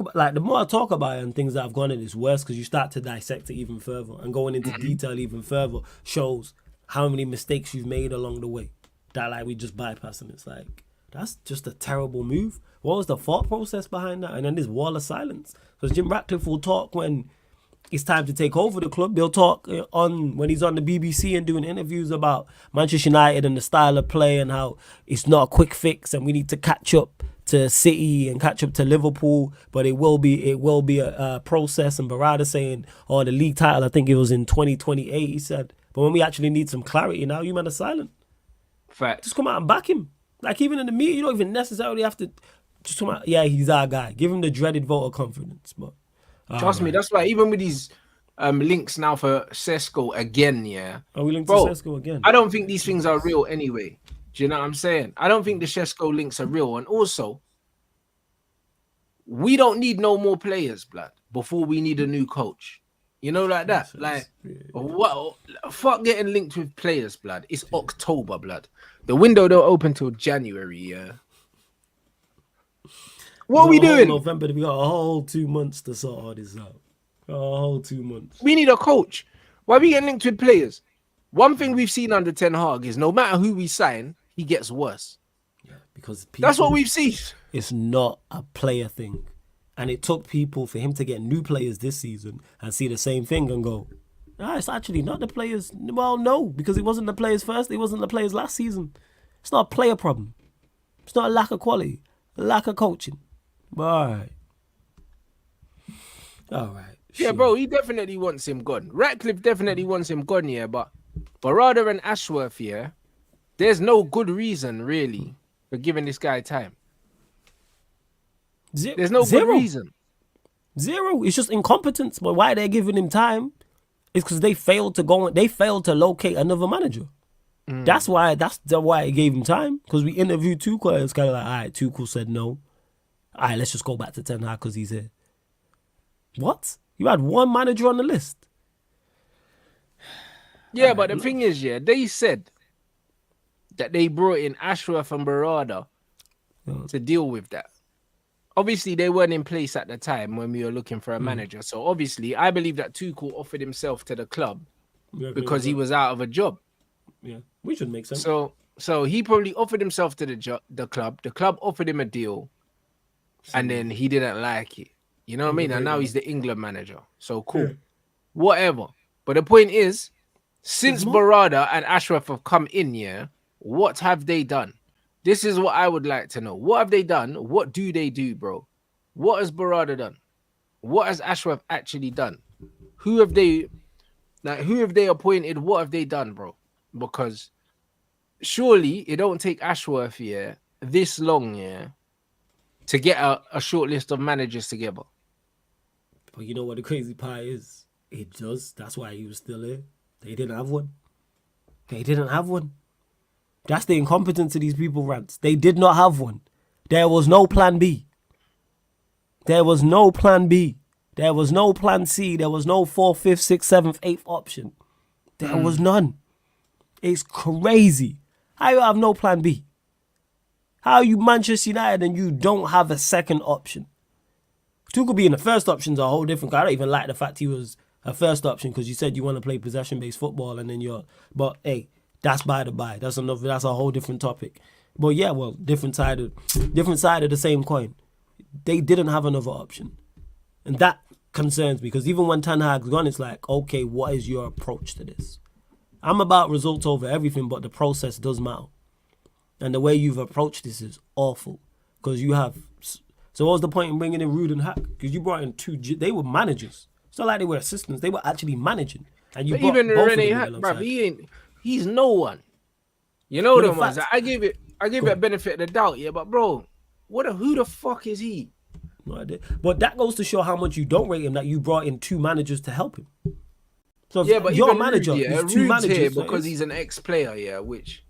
about it and things that have gone in, it's worse because you start to dissect it even further. And going into detail even further shows how many mistakes you've made along the way. That, like, we just bypass. And it's like, that's just a terrible move. What was the thought process behind that? And then this wall of silence. Because Jim Ratcliffe will talk when it's time to take over the club. They'll talk when he's on the BBC and doing interviews about Manchester United and the style of play and how it's not a quick fix and we need to catch up to City and catch up to Liverpool, but it will be a process. And Barada saying, the league title, I think it was in 2028, he said. But when we actually need some clarity now, you man are silent. Fact. Just come out and back him. Like, even in the media, you don't even necessarily have to just come out, yeah, he's our guy. Give him the dreaded vote of confidence. But trust me, that's why even with these links now for Sesko again, yeah. Are we linked to Sesko again? I don't think these things are real anyway. Do you know what I'm saying? I don't think the Sesko links are real. And also, we don't need no more players, blood, before we need a new coach. You know, like that. Like, what? Fuck getting linked with players, blood. It's October, blood. The window don't open till January, yeah. What are we doing? November, we got a whole 2 months to sort all this out. A whole 2 months. We need a coach. Why are we getting linked with players? One thing we've seen under Ten Hag is no matter who we sign, he gets worse. Yeah, because that's what we've seen. It's not a player thing. And it took people for him to get new players this season and see the same thing and go, it's actually not the players. Well, no, because it wasn't the players first. It wasn't the players last season. It's not a player problem. It's not a lack of quality, a lack of coaching. All right. Yeah, Shit. bro, he definitely wants him gone. Ratcliffe definitely wants him gone, yeah, but Barada and Ashworth, yeah, there's no good reason, really, for giving this guy time. There's no good reason. Zero. It's just incompetence. But why they're giving him time is because they failed to locate another manager. That's why it gave him time. Because we interviewed Tuchel. It's kind of like, all right, Tuchel said no. All right, let's just go back to Ten Hag because he's here. What? You had one manager on the list. Yeah, but the thing is, yeah, they said that they brought in Ashworth and Barada to deal with that. Obviously, they weren't in place at the time when we were looking for a manager. So obviously, I believe that Tuchel offered himself to the club because he was out of a job. Yeah, which would make sense. So he probably offered himself to the club. The club offered him a deal, and then he didn't like it. You know what I mean? And now he's the England manager. So cool. Whatever. But the point is, since Barada and Ashworth have come in, yeah, what have they done? This is what I would like to know. What have they done? What do they do, bro? What has Barada done? What has Ashworth actually done? Who have they appointed? What have they done, bro? Because surely it don't take Ashworth here this long, yeah, to get a short list of managers together. But you know what the crazy part is? It does. That's why he was still here. They didn't have one. That's the incompetence of these people, Rants. They did not have one. There was no plan B. There was no plan B. There was no plan C. There was no 4th, 5th, 6th, 7th, 8th option. There was none. It's crazy. How you have no plan B? How are you Manchester United and you don't have a second option? Tuchel being the first option is a whole different. I don't even like the fact he was a first option because you said you want to play possession-based football and then but hey, that's by the by. That's a whole different topic. But yeah, well, different side of the same coin. They didn't have another option. And that concerns me because even when Ten Hag's gone, it's like, okay, what is your approach to this? I'm about results over everything, but the process does matter. And the way you've approached this is awful because you have. So what was the point in bringing in Ruud and Hack? Because you brought in they were managers. It's not like they were assistants. They were actually managing. And you but brought even both Rene of Hack, them bro, he's no one. You know them ones. I give it a benefit of the doubt, yeah. But bro, who the fuck is he? No idea. But that goes to show how much you don't rate him that you brought in 2 managers to help him. So yeah, but your even manager, Ruud, 2 Ruud's managers here because he's an ex-player, yeah. Which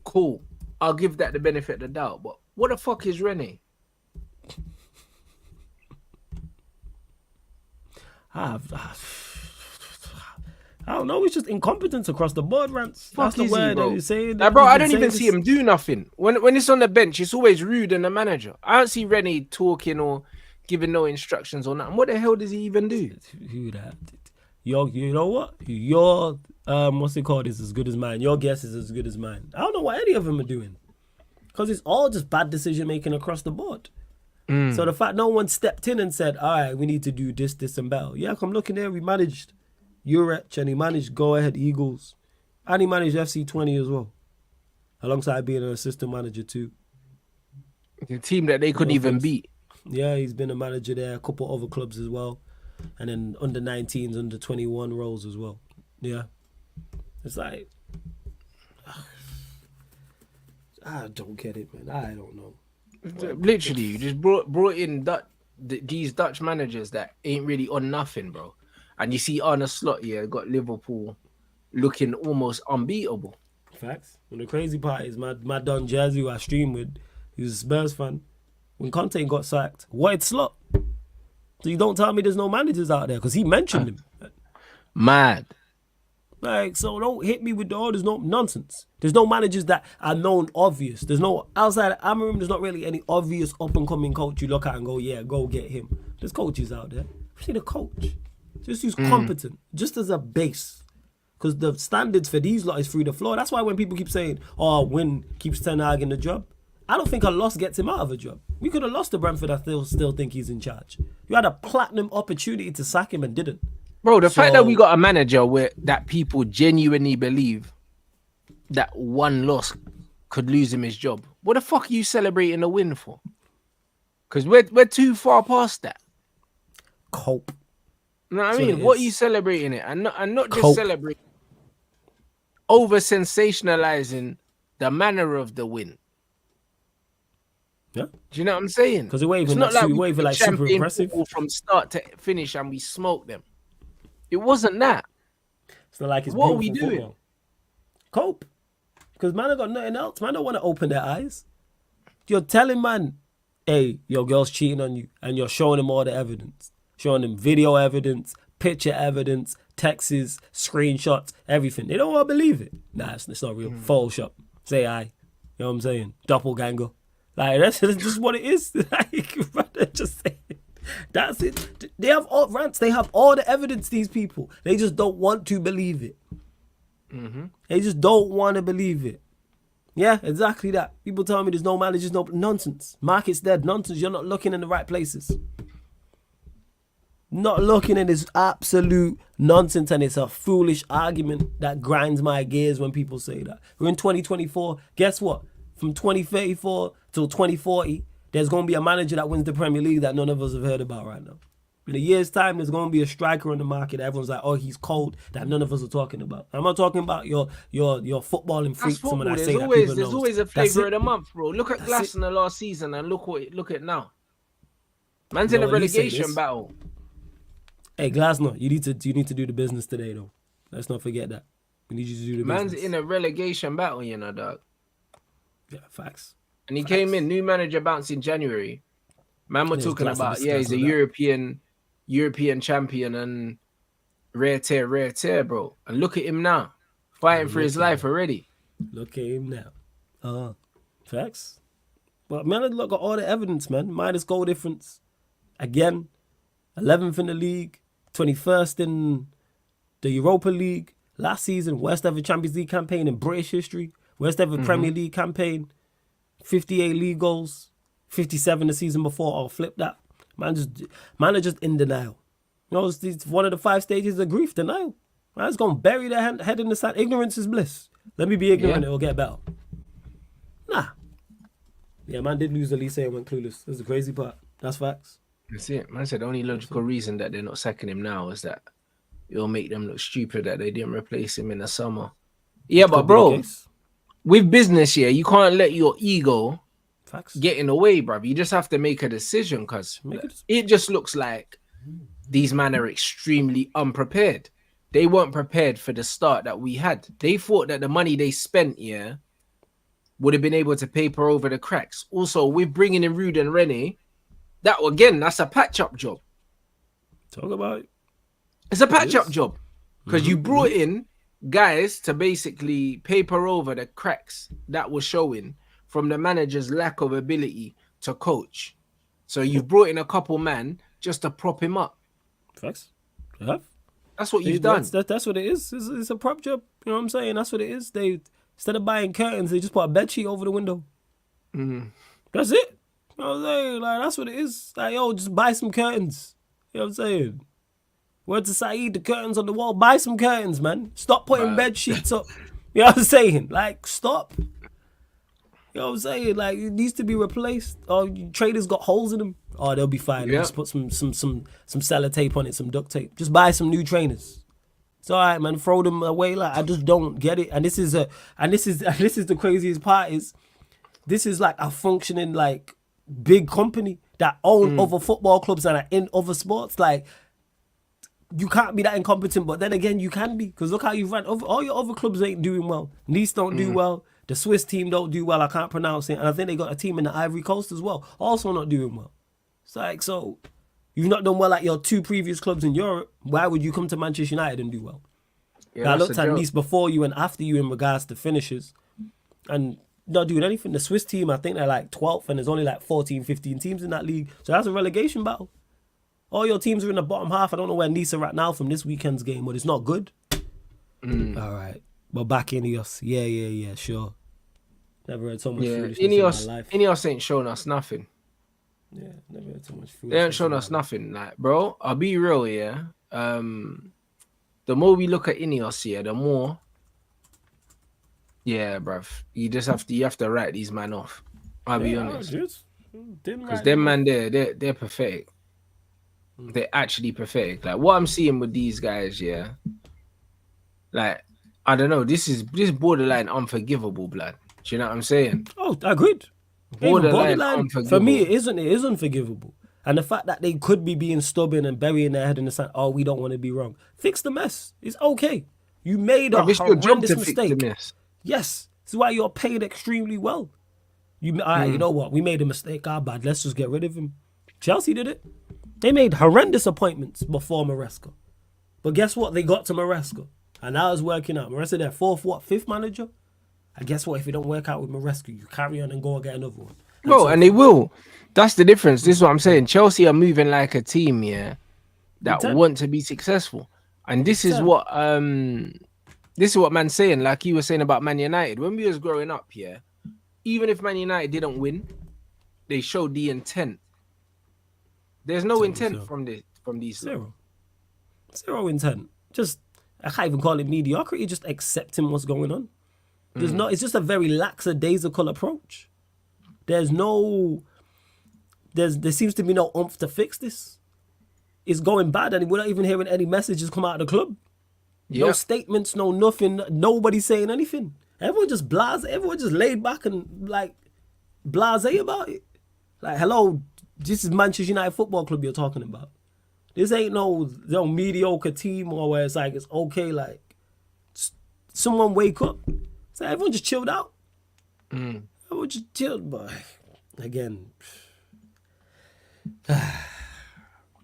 cool. I'll give that the benefit of the doubt. But what the fuck is Rene? I don't know. It's just incompetence across the board, Rants. That's the word that you're saying. Bro, I don't even see him do nothing. When it's on the bench, it's always Ruud and the manager. I don't see Rene talking or giving no instructions or nothing. What the hell does he even do? Who that? You know what? Your what's it called is as good as mine. Your guess is as good as mine. I don't know what any of them are doing. Because it's all just bad decision making across the board. So the fact no one stepped in and said, all right, we need to do this, and better. Yeah, come looking there. We managed Urech and he managed Go Ahead Eagles. And he managed FC20 as well. Alongside being an assistant manager too. The team that they couldn't even beat. Yeah, he's been a manager there. A couple other clubs as well. And then under 19s, under 21 roles as well. Yeah. It's like, I don't get it, man. I don't know. Literally, you just brought in these Dutch managers that ain't really on nothing, bro. And you see Arne Slot here got Liverpool looking almost unbeatable. Facts. And the crazy part is my Don Jazzy who I stream with, he's a Spurs fan. When Conte got sacked, wanted Slot. So you don't tell me there's no managers out there because he mentioned him. Mad. Like, so don't hit me with there's no nonsense. There's no managers that are known obvious. There's no, outside of Amarim, there's not really any obvious up-and-coming coach you look at and go, yeah, go get him. There's coaches out there. See the coach. Just who's competent, just as a base. Because the standards for these lot is through the floor. That's why when people keep saying, oh, win keeps Ten Hag in the job, I don't think a loss gets him out of a job. We could have lost to Brentford. I still think he's in charge. You had a platinum opportunity to sack him and didn't. Bro, the fact that we got a manager that people genuinely believe that one loss could lose him his job. What the fuck are you celebrating a win for? Because we're too far past that. Cope. You know what That's I what mean? it What are is. you celebrating it? And not just Cope. celebrating, over sensationalizing the manner of the win. Yeah. Do you know what I'm saying? Because it wasn't It's not that like we waving played like super champagne impressive. football from start to finish and we smoked them. It wasn't that. It's not like it's What are we beautiful doing? football. Cope. Because man, I got nothing else. Man, don't want to open their eyes. You're telling man, hey, your girl's cheating on you, and you're showing them all the evidence. Showing them video evidence, picture evidence, texts, screenshots, everything. They don't want to believe it. Nah, it's not real. Photoshop. Say aye. You know what I'm saying? Doppelganger. Like, that's just what it is. Like, brother, just say it. That's it. They have all rants. They have all the evidence, these people. They just don't want to believe it. They just don't want to believe it. Yeah, exactly that. People tell me there's no managers, no nonsense. Market's dead. Nonsense. You're not looking in the right places. Not looking, and it's absolute nonsense, and it's a foolish argument that grinds my gears when people say that. We're in 2024. Guess what? From 2034 till 2040, there's going to be a manager that wins the Premier League that none of us have heard about right now. In a year's time, there's going to be a striker on the market that everyone's like, oh, he's cold, that none of us are talking about. I'm not talking about your footballing freak. That's football. Someone I There's say that always people there's knows. always a That's flavor it. of the month, bro. Look at That's Glasner last season and look at now. Man's You in know a what, he say relegation this. battle. Hey, Glasner, you need to do the business today, though. Let's not forget that. We need you to do the Man's business. in a relegation battle, you know, dog. Yeah, facts. And he came in, new manager bounced in January. Man, we're There's talking Glasner, about, this he's a Glasner, European champion and rare tear, bro. And look at him now, fighting for his life already. Look at him now. Facts. But man, look at all the evidence, man. Minus goal difference. Again, 11th in the league, 21st in the Europa League. Last season, worst ever Champions League campaign in British history. Worst ever Premier League campaign. 58 league goals. 57 the season before. I'll flip that. Man are just in denial. You know, it's one of the 5 stages of grief, denial. Man's going to bury their head in the sand. Ignorance is bliss. Let me be ignorant, it will get better. Nah. Yeah, man did lose Elise and went clueless. That's the crazy part. That's facts. That's it. Man said the only logical reason that they're not sacking him now is that it'll make them look stupid that they didn't replace him in the summer. Yeah, but bro, with business, yeah, you can't let your ego get in the way, bruv. You just have to make a decision, because it just looks like these men are extremely unprepared. They weren't prepared for the start that we had. They thought that the money they spent, yeah, would have been able to paper over the cracks. Also, with bringing in Rude and Rene, that's a patch-up job. Talk about it. It's a patch-up job, because you brought in guys to basically paper over the cracks that were showing from the manager's lack of ability to coach. So you've brought in a couple man just to prop him up. Facts. Yeah. That's what you've done. That's what it is. It's a prop job. You know what I'm saying? That's what it is. They, instead of buying curtains, they just put a bed sheet over the window. That's it. You know what I'm saying? Like, that's what it is. Like, yo, just buy some curtains. You know what I'm saying? Word to Saeed, the curtains on the wall. Buy some curtains, man. Stop putting bed sheets up. You know what I'm saying? Like, stop. You know what I'm saying? Like, it needs to be replaced. Oh, traders got holes in them. Oh, they'll be fine. Just put some sellotape on it, some duct tape. Just buy some new trainers. It's all right, man. Throw them away. Like, I just don't get it. And this is the craziest part is, this is like a functioning like big company that own other football clubs and are in other sports. Like, you can't be that incompetent, but then again, you can be, because look how you ran. All your other clubs ain't doing well. Nice don't do well. The Swiss team don't do well. I can't pronounce it. And I think they got a team in the Ivory Coast as well, also not doing well. It's like, so you've not done well at your 2 previous clubs in Europe. Why would you come to Manchester United and do well? I looked at Nice before you and after you in regards to finishes, and not doing anything. The Swiss team, I think they're like 12th, and there's only like 14, 15 teams in that league. So that's a relegation battle. All your teams are in the bottom half. I don't know where Nice are at now from this weekend's game, but it's not good. All right. But back Ineos. Yeah, sure. Never heard so much foolishness in my life. Ineos ain't shown us nothing. Yeah, never heard so much foolishness. They ain't shown us nothing. Like, bro, I'll be real, yeah. The more we look at Ineos, yeah, the more, Yeah, bruv. You have to write these man off. I'll be Yeah, I honest. just didn't Because write them them off. man they're pathetic. They're actually pathetic. Like what I'm seeing with these guys, yeah. Like, I don't know, this borderline unforgivable, blood. Do you know what I'm saying? Oh, agreed. Even Borderline borderline, for me, unforgivable. it is unforgivable. And the fact that they could be being stubborn and burying their head in the sand, oh, we don't want to be wrong. Fix the mess. It's okay. You made a Bruv, it's your job horrendous to fix the mistake. mess. Yes. This is why you're paid extremely well. All right, you know what? We made a mistake. Our bad. Let's just get rid of him. Chelsea did it. They made horrendous appointments before Maresca. But guess what? They got to Maresca. And now it's working out. Maresca, their fifth manager. And guess what? If it don't work out with Maresca, you carry on and go and get another one. Bro, and they will. That's the difference. This is what I'm saying. Chelsea are moving like a team, yeah, that Intent. want to be successful. And this is Intent. what man's saying, like you were saying about Man United. When we was growing up, yeah, even if Man United didn't win, they showed the intent. There's no intent from these. Zero intent. Just, I can't even call it mediocrity, just accepting what's going on. It's just a very lackadaisical approach. There seems to be no oomph to fix this. It's going bad and we're not even hearing any messages come out of the club. Yep. No statements, no nothing, nobody saying anything. Everyone just laid back and like blasé about it. Like, hello, this is Manchester United Football Club you're talking about. This ain't no mediocre team or where it's like it's okay, like someone wake up. So everyone just chilled out. Everyone just chilled, but again,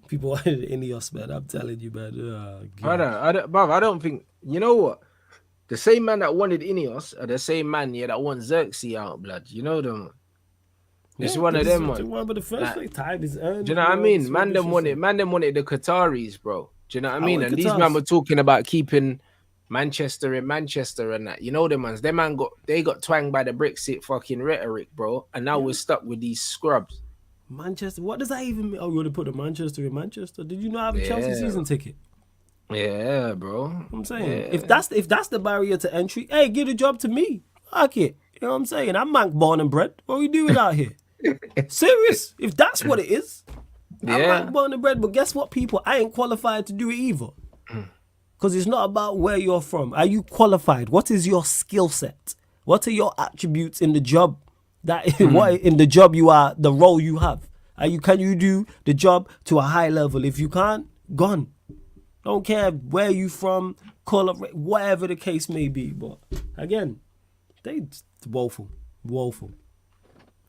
people wanted Ineos, man. I'm telling you, man. I don't think, you know what? The same man that wanted Ineos are the same man, yeah, that want Xerxes out, blood. You know them. It's one of them ones. But the first time is earned. Do you know what I mean? Man, them wanted the Qataris, bro. Do you know what I mean? And these men were talking about keeping Manchester in Manchester and that. You know them ones. Them man got twanged by the Brexit fucking rhetoric, bro. And now we're stuck with these scrubs. Manchester, what does that even mean? Oh, you want to put the Manchester in Manchester? Did you not have a Chelsea season ticket? Yeah, bro. I'm saying, if that's the barrier to entry, hey, give the job to me. Fuck it. You know what I'm saying? I'm Manc born and bred. What are we doing out here? Serious? If that's what it is, I'm Manc born and bred. But guess what, people? I ain't qualified to do it either. Because it's not about where you're from. Are you qualified? What is your skill set? What are your attributes in the job? What in the job you are, the role you have? Can you do the job to a high level? If you can't, gone. Don't care where you from, color, whatever the case may be. But again, it's woeful.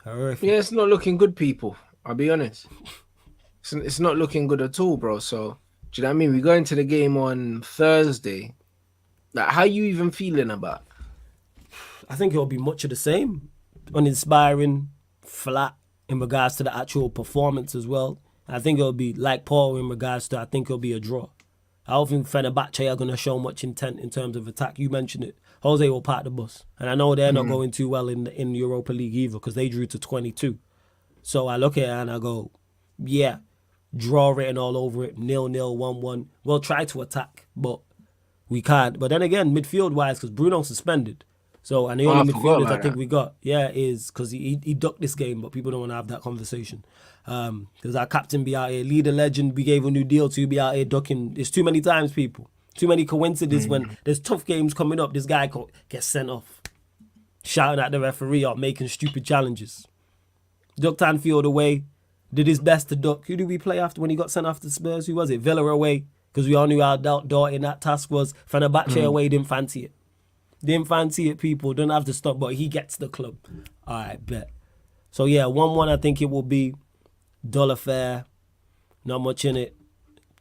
Horrific. Yeah, it's not looking good, people. I'll be honest. It's not looking good at all, bro. So, do you know what I mean? We go into the game on Thursday. Like, how you even feeling about it? I think it'll be much of the same. Uninspiring, flat in regards to the actual performance as well. I think it'll be like Paul in regards to, I think it'll be a draw. I don't think Fenerbahce are going to show much intent in terms of attack. You mentioned it. Jose will park the bus. And I know they're not going too well in Europa League either because they drew to 22. So I look at it and I go, yeah, draw written all over it, 0-0, 1-1. We'll try to attack, but we can't. But then again, midfield-wise, because Bruno's suspended. So, and the only midfielders I think we got, is because he ducked this game, but people don't want to have that conversation. Because our captain be out here, leader legend, we gave a new deal to be out here ducking. It's too many times, people. Too many coincidences when there's tough games coming up, this guy gets sent off. Shouting at the referee or making stupid challenges. Ducked Anfield away, did his best to duck. Who did we play after when he got sent off to Spurs? Who was it? Villa away, because we all knew how daunting that task was. Fenerbahce away, didn't fancy it. Didn't fancy it, people. Don't have to stop, but he gets the club. All right, bet. So, yeah, 1-1, I think it will be. Dull affair. Not much in it.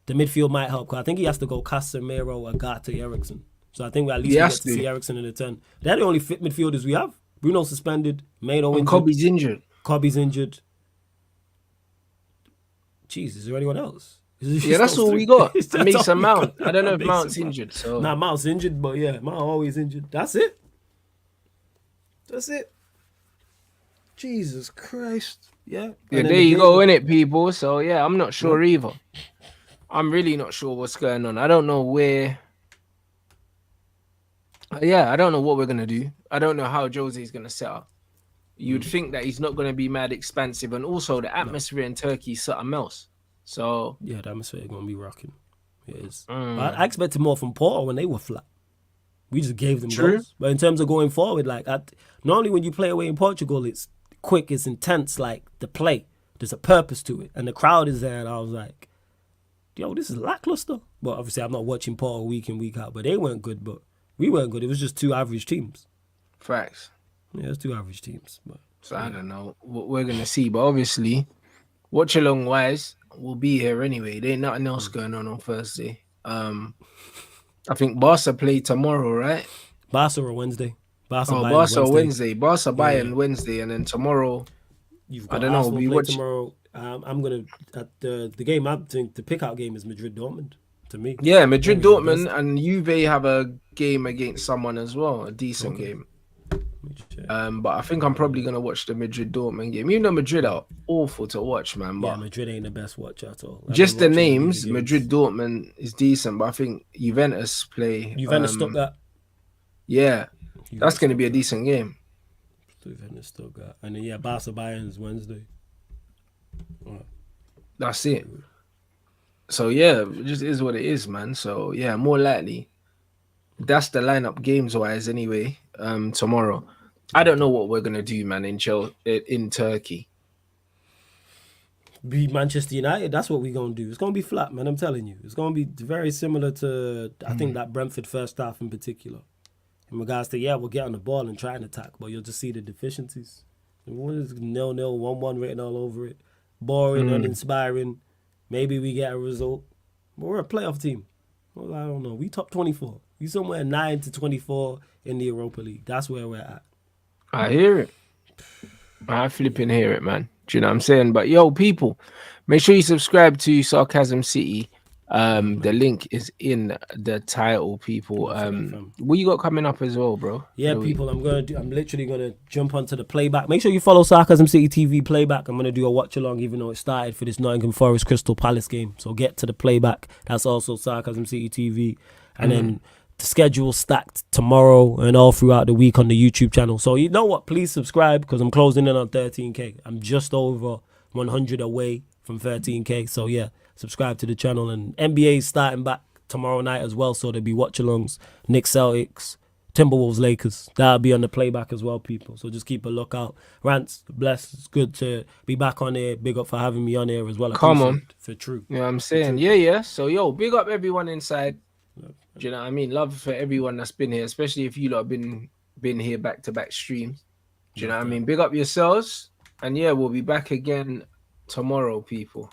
The midfield might help, because I think he has to go Casemiro, Agate, Eriksson. So I think we at least get to see Eriksson in the 10. They're the only fit midfielders we have. Bruno suspended. Maino injured. Kobe's injured. Jeez, is there anyone else? Yeah, that's all we got. Mason Mount. I don't know if Mount's injured. So. Nah, Mount's injured, but yeah, Mount always injured. That's it. Jesus Christ. Yeah. Yeah, there you go, innit, people? So, yeah, I'm not sure either. I'm really not sure what's going on. I don't know where Yeah, I don't know what we're gonna do. I don't know how Jose's gonna set up. You'd think that he's not gonna be mad expansive, and also the No. atmosphere in Turkey is something else. So Yeah, the atmosphere going to be rocking. It is. But I mm, expected more from Porto when they were flat. We just gave them true. goals. But in terms of going forward, like normally when you play away in Portugal, it's quick, it's intense. Like the play, there's a purpose to it, and the crowd is there. And I was like, yo, this is lackluster. But obviously, I'm not watching Porto week in week out. But they weren't good. But we weren't good. It was just two average teams. Facts. Yeah, it's two average teams. But So I yeah, don't know what we're gonna see, but obviously, watch along wise, we'll be here anyway. There ain't nothing else going on Thursday. I think Barca play tomorrow, right? Barca on Wednesday. Barca Oh, Bayern's Barca Wednesday. Wednesday, Barca Yeah, Bayern Wednesday, and then tomorrow, you've I got don't know. Arsenal We play watch. tomorrow. I'm gonna at the game. I think the pickout game is Madrid Dortmund. To me, Yeah, I think Madrid it's the Dortmund best. and Juve have a game against someone as well, a decent Okay, game. let me check. But I think I'm probably gonna watch the Madrid Dortmund game. Even though Madrid are awful to watch, man. Yeah, But Madrid ain't the best watch at all. I've been just the watching the Liga names, Madrid games. Dortmund is decent, but I think Juventus play. Juventus Stuttgart. Yeah, that's Juventus gonna be a Stuttgart. decent game. Juventus Stuttgart. And then yeah, Barca Bayern is Wednesday. Alright, That's it. So yeah, it just is what it is, man. So yeah, more likely that's the lineup games wise anyway. Tomorrow, I don't know what we're gonna do, man. In Turkey. Be Manchester United. That's what we're gonna do. It's gonna be flat, man. I'm telling you. It's gonna be very similar to I think that Brentford first half in particular. In regards to we'll get on the ball and try and attack, but you'll just see the deficiencies. What is 0-0, 1-1 written all over it? Boring, uninspiring. Maybe we get a result. But we're a playoff team. Well, I don't know. We top 24. We somewhere 9 to 24 in the Europa League. That's where we're at. I hear it. I flipping hear it, man. Do you know what I'm saying? But yo, people, make sure you subscribe to Sarcasm City. The link is in the title, people. What you got coming up as well, bro? Yeah, people, I'm literally gonna jump onto the playback. Make sure you follow Sarcasm City TV playback. I'm gonna do a watch along, even though it started for this Nottingham Forest Crystal Palace game. So get to the playback. That's also Sarcasm City TV, and then the schedule stacked tomorrow and all throughout the week on the YouTube channel. So you know what? Please subscribe because I'm closing in on 13K. I'm just over 100 away from 13K. So yeah, subscribe to the channel. And NBA is starting back tomorrow night as well. So there'll be watch-alongs, Knicks, Celtics, Timberwolves, Lakers. That'll be on the playback as well, people. So just keep a lookout. Rants, bless. It's good to be back on here. Big up for having me on here as well. Come on. For true. You know what I'm saying? Yeah. So yo, big up everyone inside. Do you know what I mean? Love for everyone that's been here, especially if you lot have been here back to back streams. Do you know what I mean? Big up yourselves. And yeah, we'll be back again tomorrow, people.